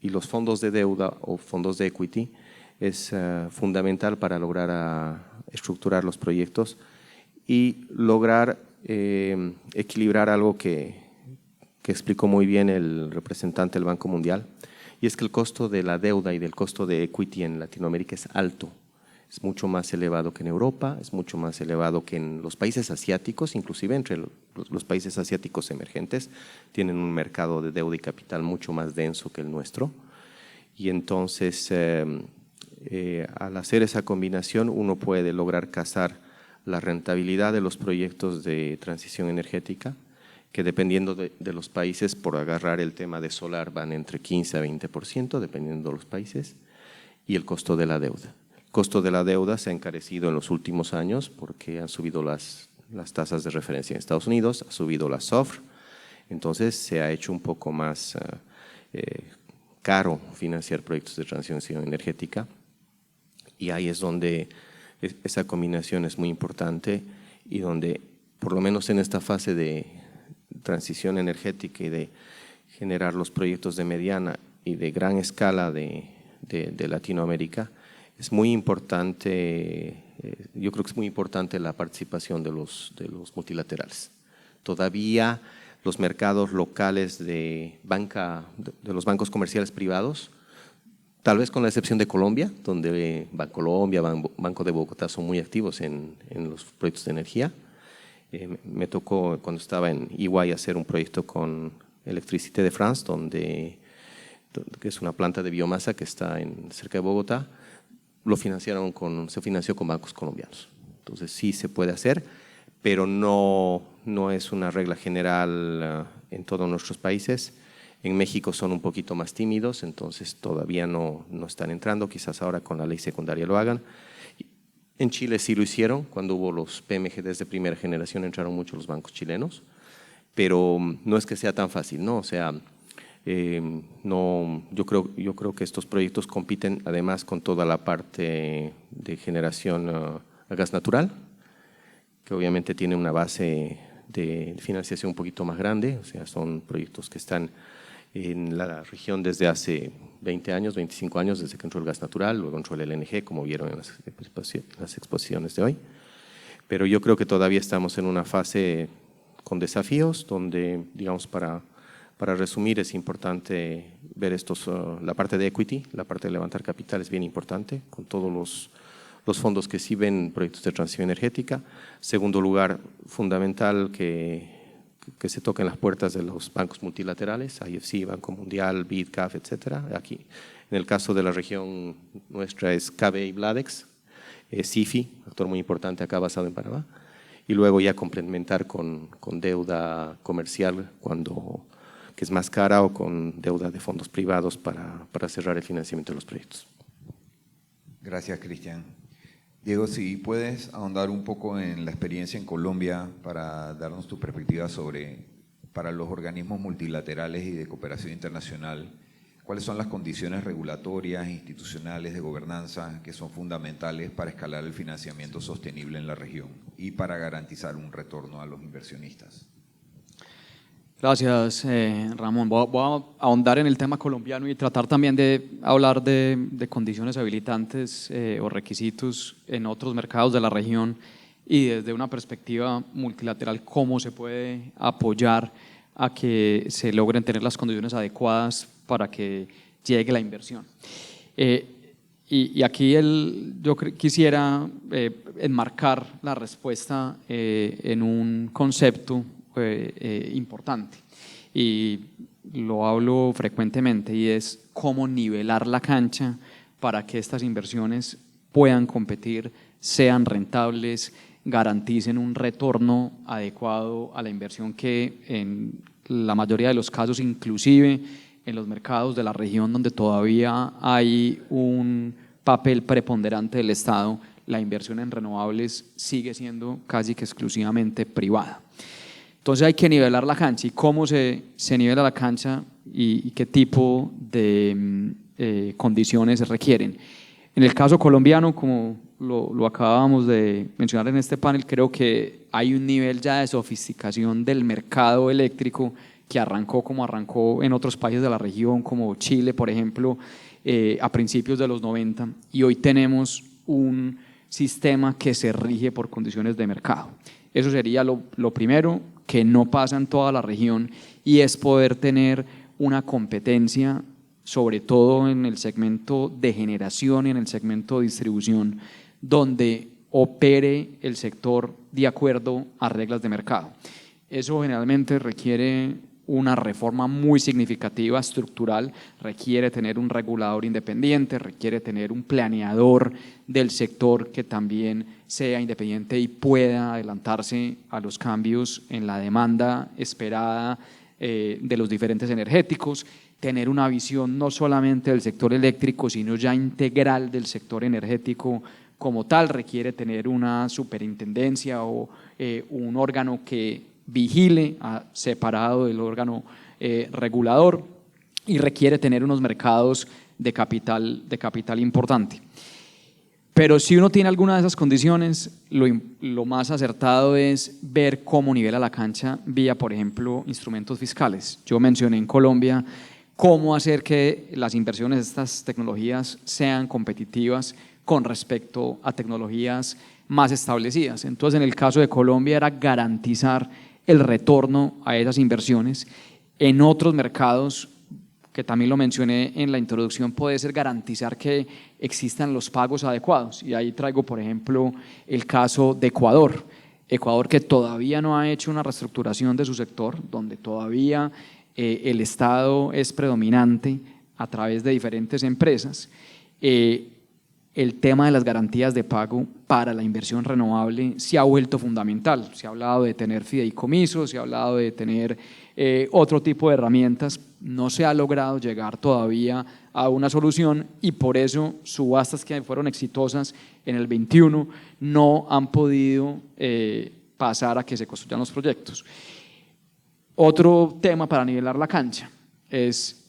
y los fondos de deuda o fondos de equity, es fundamental para lograr estructurar los proyectos y lograr equilibrar algo que explicó muy bien el representante del Banco Mundial, y es que el costo de la deuda y del costo de equity en Latinoamérica es alto. Es mucho más elevado que en Europa, es mucho más elevado que en los países asiáticos, inclusive entre los países asiáticos emergentes tienen un mercado de deuda y capital mucho más denso que el nuestro. Y entonces, al hacer esa combinación, uno puede lograr casar la rentabilidad de los proyectos de transición energética, que dependiendo de los países, por agarrar el tema de solar, van entre 15 a 20%, dependiendo de los países, y el costo de la deuda. El costo de la deuda se ha encarecido en los últimos años porque han subido las tasas de referencia en Estados Unidos, ha subido la SOFR, entonces se ha hecho un poco más caro financiar proyectos de transición energética, y ahí es donde esa combinación es muy importante y donde, por lo menos en esta fase de transición energética y de generar los proyectos de mediana y de gran escala de Latinoamérica, es muy importante, yo creo que es muy importante la participación de los multilaterales. Todavía los mercados locales de los bancos comerciales privados, tal vez con la excepción de Colombia, donde Bancolombia, Banco de Bogotá son muy activos en los proyectos de energía. Me tocó cuando estaba en EY hacer un proyecto con Electricité de France, que es una planta de biomasa que está cerca de Bogotá. Se financió con bancos colombianos. Entonces sí se puede hacer, pero no es una regla general en todos nuestros países. En México son un poquito más tímidos, entonces todavía no están entrando, quizás ahora con la ley secundaria lo hagan. En Chile sí lo hicieron, cuando hubo los PMGDs de primera generación entraron mucho los bancos chilenos, pero no es que sea tan fácil, ¿no? O sea, yo creo que estos proyectos compiten además con toda la parte de generación a gas natural, que obviamente tiene una base de financiación un poquito más grande, o sea, son proyectos que están en la región desde hace 20 años, 25 años, desde que entró el gas natural, luego entró el LNG, como vieron en las exposiciones de hoy. Pero yo creo que todavía estamos en una fase con desafíos, donde, digamos, para resumir, es importante ver la parte de equity, la parte de levantar capital es bien importante, con todos los fondos que sí ven proyectos de transición energética. Segundo lugar, fundamental que se toquen las puertas de los bancos multilaterales, IFC, Banco Mundial, BID, CAF, etcétera. Aquí, en el caso de la región nuestra, es KB y Bladex, CIFI, actor muy importante acá basado en Panamá, y luego ya complementar con deuda comercial que es más cara, o con deuda de fondos privados para cerrar el financiamiento de los proyectos. Gracias, Cristian. Diego, si puedes ahondar un poco en la experiencia en Colombia para darnos tu perspectiva para los organismos multilaterales y de cooperación internacional, ¿cuáles son las condiciones regulatorias, institucionales, de gobernanza que son fundamentales para escalar el financiamiento sostenible en la región y para garantizar un retorno a los inversionistas? Gracias, Ramón. Voy a ahondar en el tema colombiano y tratar también de hablar de condiciones habilitantes o requisitos en otros mercados de la región, y desde una perspectiva multilateral, cómo se puede apoyar a que se logren tener las condiciones adecuadas para que llegue la inversión. Y aquí yo quisiera enmarcar la respuesta en un concepto importante, y lo hablo frecuentemente, y es cómo nivelar la cancha para que estas inversiones puedan competir, sean rentables, garanticen un retorno adecuado a la inversión, que en la mayoría de los casos, inclusive en los mercados de la región donde todavía hay un papel preponderante del Estado, la inversión en renovables sigue siendo casi que exclusivamente privada. Entonces hay que nivelar la cancha. ¿Y cómo se nivela la cancha y qué tipo de condiciones se requieren? En el caso colombiano, como lo acabábamos de mencionar en este panel, creo que hay un nivel ya de sofisticación del mercado eléctrico que arrancó como arrancó en otros países de la región, como Chile, por ejemplo, a principios de los 90, y hoy tenemos un sistema que se rige por condiciones de mercado. Eso sería lo primero, que no pasa en toda la región, y es poder tener una competencia, sobre todo en el segmento de generación y en el segmento de distribución, donde opere el sector de acuerdo a reglas de mercado. Eso generalmente requiere una reforma muy significativa, estructural, requiere tener un regulador independiente, requiere tener un planeador del sector que también sea independiente y pueda adelantarse a los cambios en la demanda esperada de los diferentes energéticos, tener una visión no solamente del sector eléctrico, sino ya integral del sector energético como tal, requiere tener una superintendencia o un órgano que vigile separado del órgano regulador, y requiere tener unos mercados de capital importante. Pero si uno tiene alguna de esas condiciones, lo más acertado es ver cómo nivela la cancha vía, por ejemplo, instrumentos fiscales. Yo mencioné en Colombia cómo hacer que las inversiones de estas tecnologías sean competitivas con respecto a tecnologías más establecidas. Entonces, en el caso de Colombia era garantizar el retorno a esas inversiones. En otros mercados, que también lo mencioné en la introducción, puede ser garantizar que existan los pagos adecuados. Y ahí traigo, por ejemplo, el caso de Ecuador. Ecuador, que todavía no ha hecho una reestructuración de su sector, donde todavía el Estado es predominante a través de diferentes empresas. El tema de las garantías de pago para la inversión renovable se ha vuelto fundamental. Se ha hablado de tener fideicomisos, se ha hablado de tener otro tipo de herramientas. No se ha logrado llegar todavía a una solución, y por eso subastas que fueron exitosas en el 21 no han podido pasar a que se construyan los proyectos. Otro tema para nivelar la cancha es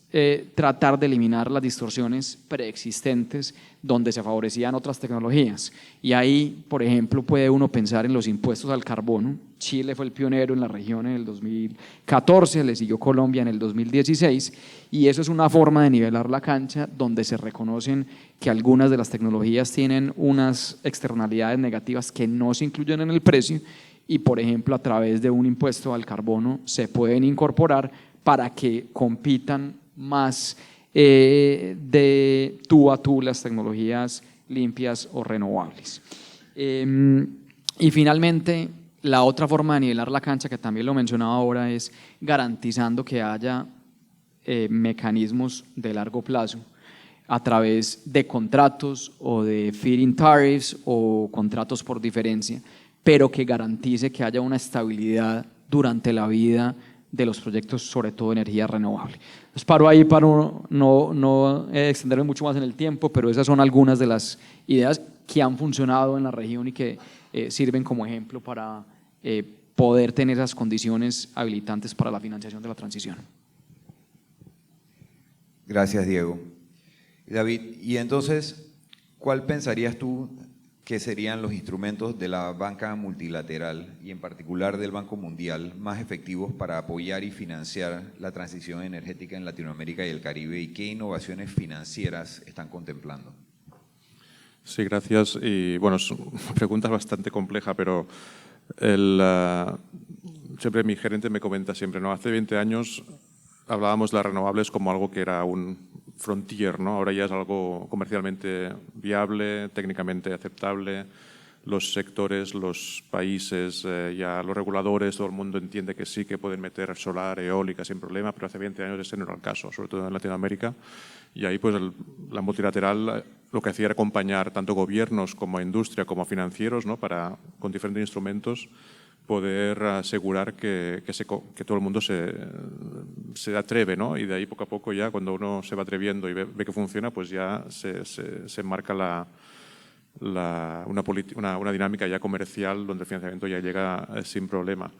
tratar de eliminar las distorsiones preexistentes donde se favorecían otras tecnologías. Y ahí, por ejemplo, puede uno pensar en los impuestos al carbono. Chile fue el pionero en la región en el 2014, le siguió Colombia en el 2016, y eso es una forma de nivelar la cancha donde se reconocen que algunas de las tecnologías tienen unas externalidades negativas que no se incluyen en el precio, y, por ejemplo, a través de un impuesto al carbono se pueden incorporar para que compitan más de tú a tú las tecnologías limpias o renovables. Y finalmente, la otra forma de nivelar la cancha, que también lo mencionaba ahora, es garantizando que haya mecanismos de largo plazo a través de contratos o de feed-in tariffs o contratos por diferencia, pero que garantice que haya una estabilidad durante la vida de los proyectos, sobre todo de energía renovable. Entonces, paro ahí para no extenderme mucho más en el tiempo, pero esas son algunas de las ideas que han funcionado en la región y que sirven como ejemplo para poder tener esas condiciones habilitantes para la financiación de la transición. Gracias, Diego. David, y entonces, ¿cuál pensarías tú que serían los instrumentos de la banca multilateral y en particular del Banco Mundial más efectivos para apoyar y financiar la transición energética en Latinoamérica y el Caribe, y qué innovaciones financieras están contemplando? Sí, gracias. Y bueno, es una pregunta bastante compleja, pero siempre mi gerente me comenta siempre, ¿no? Hace 20 años hablábamos de las renovables como algo que era un frontier, ¿no? Ahora ya es algo comercialmente viable, técnicamente aceptable. Los sectores, los países, ya los reguladores, todo el mundo entiende que sí, que pueden meter solar, eólica sin problema, pero hace 20 años ese no era el caso, sobre todo en Latinoamérica. Y ahí pues la multilateral lo que hacía era acompañar tanto gobiernos como industria como financieros, ¿no? Para, con diferentes instrumentos, poder asegurar que todo el mundo se atreve, ¿no? Y de ahí poco a poco ya cuando uno se va atreviendo y ve que funciona, pues ya se marca una dinámica ya comercial donde el financiamiento ya llega sin problema.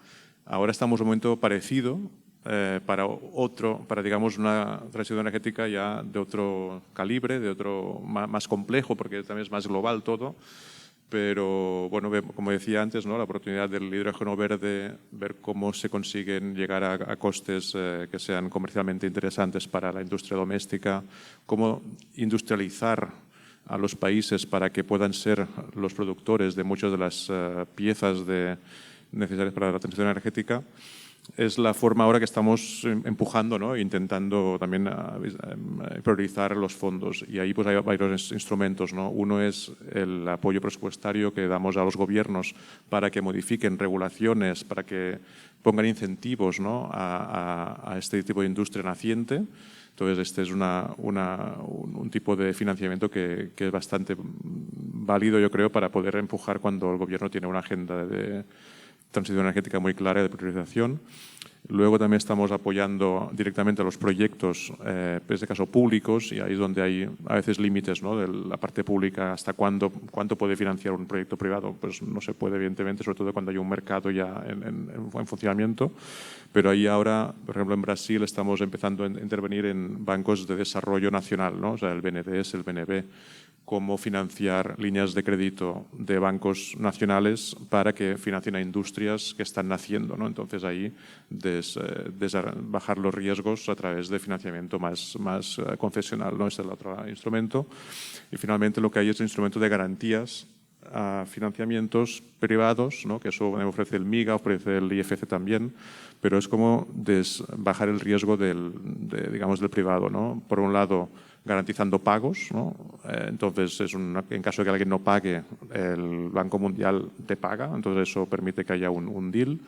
Ahora estamos en un momento parecido para digamos una transición energética ya de otro calibre, de otro más complejo, porque también es más global todo. Pero bueno, como decía antes, ¿no? La oportunidad del hidrógeno verde, ver cómo se consiguen llegar a costes que sean comercialmente interesantes para la industria doméstica, cómo industrializar a los países para que puedan ser los productores de muchas de las piezas necesarias para la transición energética. Es la forma ahora que estamos empujando, ¿no? Intentando también priorizar los fondos. Y ahí pues hay varios instrumentos, ¿no? Uno es el apoyo presupuestario que damos a los gobiernos para que modifiquen regulaciones, para que pongan incentivos, ¿no? a este tipo de industria naciente. Entonces, este es un tipo de financiamiento que es bastante válido, yo creo, para poder empujar cuando el gobierno tiene una agenda de transición energética muy clara de priorización. Luego también estamos apoyando directamente a los proyectos, en este caso públicos, y ahí es donde hay a veces límites, ¿no? De la parte pública, hasta cuánto puede financiar un proyecto privado. Pues no se puede, evidentemente, sobre todo cuando hay un mercado ya en funcionamiento. Pero ahí ahora, por ejemplo, en Brasil estamos empezando a intervenir en bancos de desarrollo nacional, ¿no? O sea, el BNDES, el BNB, cómo financiar líneas de crédito de bancos nacionales para que financien a industrias que están naciendo, ¿no? Entonces ahí bajar los riesgos a través de financiamiento más concesional, ¿no? Este es el otro instrumento. Y finalmente lo que hay es el instrumento de garantías a financiamientos privados, ¿no? Que eso ofrece el MIGA, ofrece el IFC también, pero es como bajar el riesgo digamos, del privado, ¿no? Por un lado, garantizando pagos, ¿no? Entonces, en caso de que alguien no pague, el Banco Mundial te paga, entonces eso permite que haya un deal,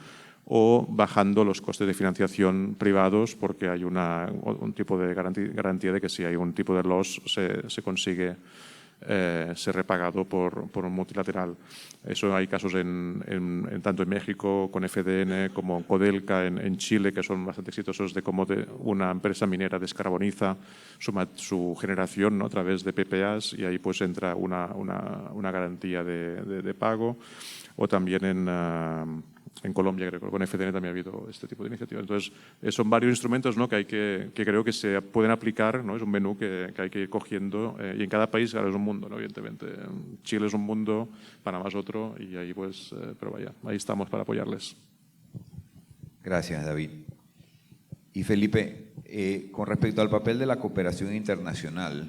o bajando los costes de financiación privados porque hay un tipo de garantía de que si hay un tipo de loss se consigue ser repagado por un multilateral. Eso hay casos tanto en México con FDN como Codelca en Chile, que son bastante exitosos, de cómo una empresa minera descarboniza su generación, ¿no? A través de PPAs, y ahí pues entra una garantía de pago. O también en Colombia, creo que con FDN también ha habido este tipo de iniciativas. Entonces, son varios instrumentos, ¿no? que creo que se pueden aplicar, ¿no? Es un menú que hay que ir cogiendo, y en cada país claro, es un mundo, ¿no? Evidentemente. Chile es un mundo, Panamá es otro, y ahí pues, pero vaya, ahí estamos para apoyarles. Gracias, David. Y Felipe, con respecto al papel de la cooperación internacional,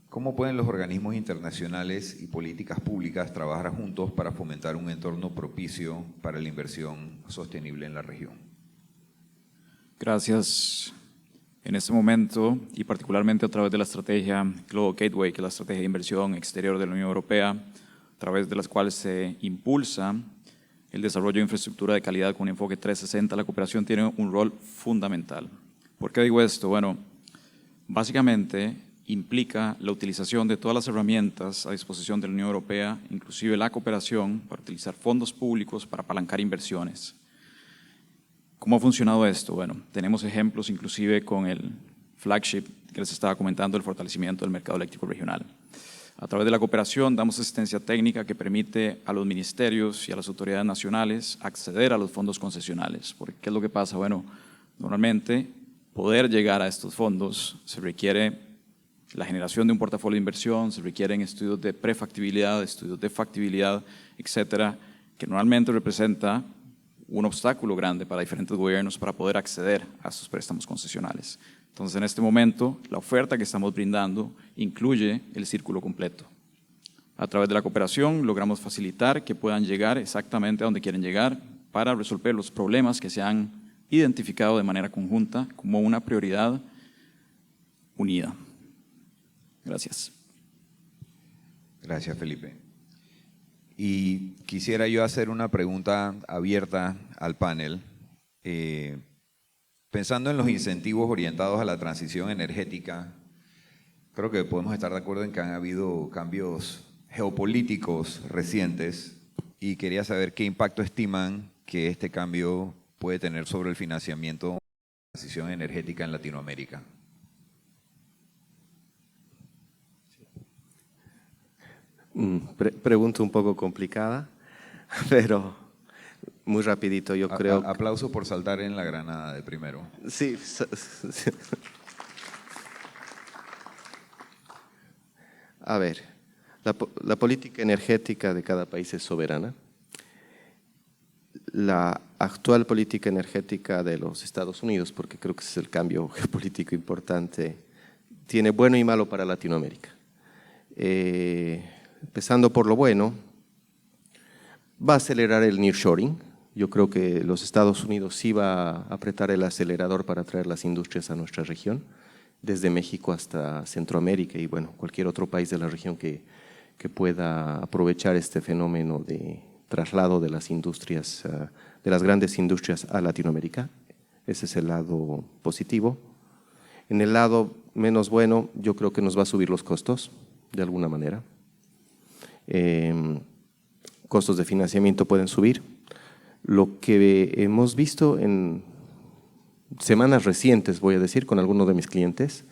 ¿cómo pueden los organismos internacionales y políticas públicas trabajar juntos para fomentar un entorno propicio para la inversión sostenible en la región? Gracias. En este momento, y particularmente a través de la estrategia Global Gateway, que es la estrategia de inversión exterior de la Unión Europea, a través de las cuales se impulsa el desarrollo de infraestructura de calidad con un enfoque 360, la cooperación tiene un rol fundamental. ¿Por qué digo esto? Bueno, básicamente implica la utilización de todas las herramientas a disposición de la Unión Europea, inclusive la cooperación para utilizar fondos públicos para apalancar inversiones. ¿Cómo ha funcionado esto? Bueno, tenemos ejemplos inclusive con el flagship que les estaba comentando, el fortalecimiento del mercado eléctrico regional. A través de la cooperación damos asistencia técnica que permite a los ministerios y a las autoridades nacionales acceder a los fondos concesionales. Porque, ¿qué es lo que pasa? Bueno, normalmente poder llegar a estos fondos se requiere la generación de un portafolio de inversión, se requieren estudios de prefactibilidad, estudios de factibilidad, etcétera, que normalmente representa un obstáculo grande para diferentes gobiernos para poder acceder a estos préstamos concesionales. Entonces, en este momento, la oferta que estamos brindando incluye el círculo completo. A través de la cooperación logramos facilitar que puedan llegar exactamente a donde quieren llegar para resolver los problemas que se han identificado de manera conjunta como una prioridad unida. Gracias. Gracias, Felipe. Y quisiera yo hacer una pregunta abierta al panel. Pensando en los incentivos orientados a la transición energética, creo que podemos estar de acuerdo en que han habido cambios geopolíticos recientes y quería saber qué impacto estiman que este cambio puede tener sobre el financiamiento de la transición energética en Latinoamérica. Pregunta un poco complicada, pero muy rapidito, yo creo. Aplauso por saltar en la granada de primero. Sí. A ver, la política energética de cada país es soberana. La actual política energética de los Estados Unidos, porque creo que ese es el cambio geopolítico importante, tiene bueno y malo para Latinoamérica. Empezando por lo bueno, va a acelerar el nearshoring. Yo creo que los Estados Unidos sí va a apretar el acelerador para traer las industrias a nuestra región, desde México hasta Centroamérica y bueno, cualquier otro país de la región que pueda aprovechar este fenómeno de traslado de las industrias, de las grandes industrias a Latinoamérica. Ese es el lado positivo. En el lado menos bueno, yo creo que nos va a subir los costos, de alguna manera. Costos de financiamiento pueden subir. Lo que hemos visto en semanas recientes, voy a decir, con algunos de mis clientes,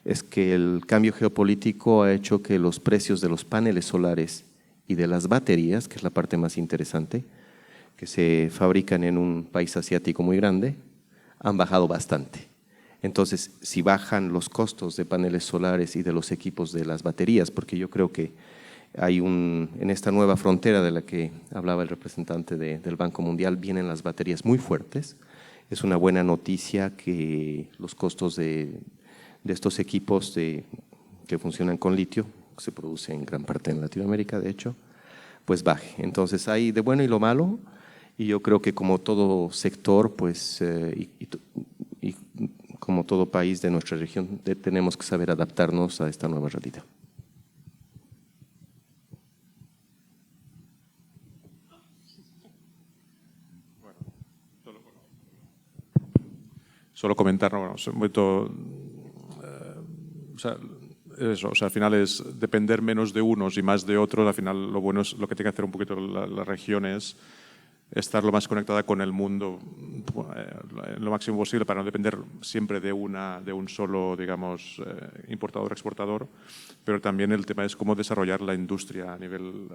es que el cambio geopolítico ha hecho que los precios de los paneles solares y de las baterías, que es la parte más interesante, que se fabrican en un país asiático muy grande, han bajado bastante. Entonces, si bajan los costos de paneles solares y de los equipos de las baterías, porque yo creo que hay en esta nueva frontera de la que hablaba el representante del Banco Mundial, vienen las baterías muy fuertes. Es una buena noticia que los costos de estos equipos que funcionan con litio, que se produce en gran parte en Latinoamérica, de hecho, pues baje. Entonces hay de bueno y lo malo, y yo creo que como todo sector, pues, y como todo país de nuestra región, tenemos que saber adaptarnos a esta nueva realidad. Solo comentar, no, al final es depender menos de unos y más de otros. Al final lo bueno es lo que tiene que hacer un poquito la región es estar lo más conectada con el mundo lo máximo posible para no depender siempre de un solo, digamos, importador-exportador, pero también el tema es cómo desarrollar la industria a nivel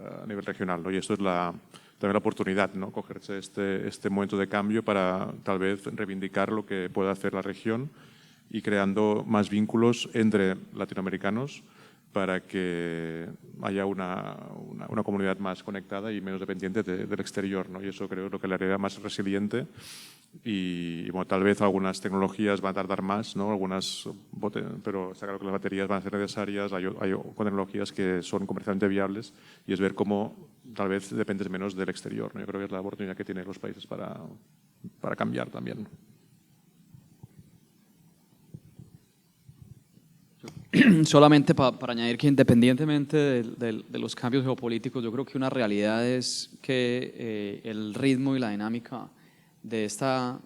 regional, ¿no? Y esto es también la oportunidad, ¿no? Cogerse este momento de cambio para tal vez reivindicar lo que puede hacer la región y creando más vínculos entre latinoamericanos para que haya una comunidad más conectada y menos dependiente del exterior, ¿no? Y eso creo que es lo que la haría más resiliente y bueno, tal vez algunas tecnologías van a tardar más, ¿no? Pero está claro que las baterías van a ser necesarias, hay tecnologías que son comercialmente viables y es ver cómo tal vez dependes menos del exterior, ¿no? Yo creo que es la oportunidad que tienen los países para cambiar también. Solamente para añadir que independientemente de los cambios geopolíticos, yo creo que una realidad es que el ritmo y la dinámica de esta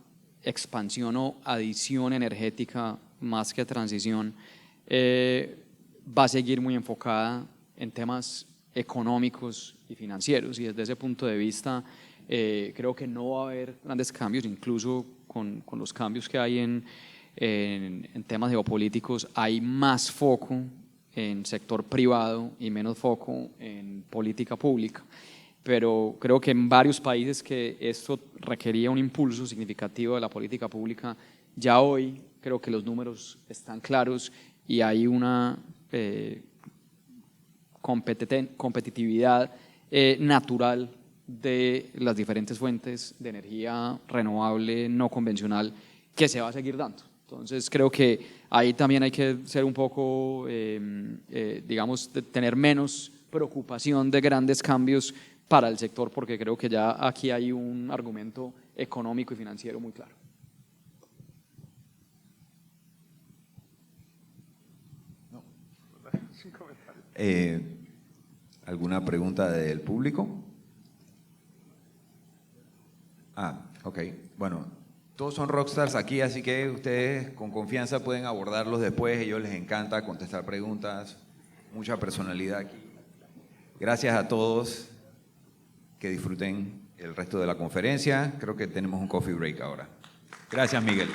expansión o adición energética, más que transición, va a seguir muy enfocada en temas económicos y financieros. Y desde ese punto de vista, creo que no va a haber grandes cambios, incluso con los cambios que hay en temas geopolíticos, hay más foco en sector privado y menos foco en política pública. Pero creo que en varios países que esto requería un impulso significativo de la política pública, ya hoy creo que los números están claros y hay una competitividad natural de las diferentes fuentes de energía renovable no convencional que se va a seguir dando. Entonces creo que ahí también hay que ser un poco, digamos, tener menos preocupación de grandes cambios para el sector, porque creo que ya aquí hay un argumento económico y financiero muy claro. ¿Alguna pregunta del público? Ok. Bueno. Todos son rockstars aquí, así que ustedes con confianza pueden abordarlos después. A ellos les encanta contestar preguntas, mucha personalidad aquí. Gracias a todos, que disfruten el resto de la conferencia. Creo que tenemos un coffee break ahora. Gracias, Miguel.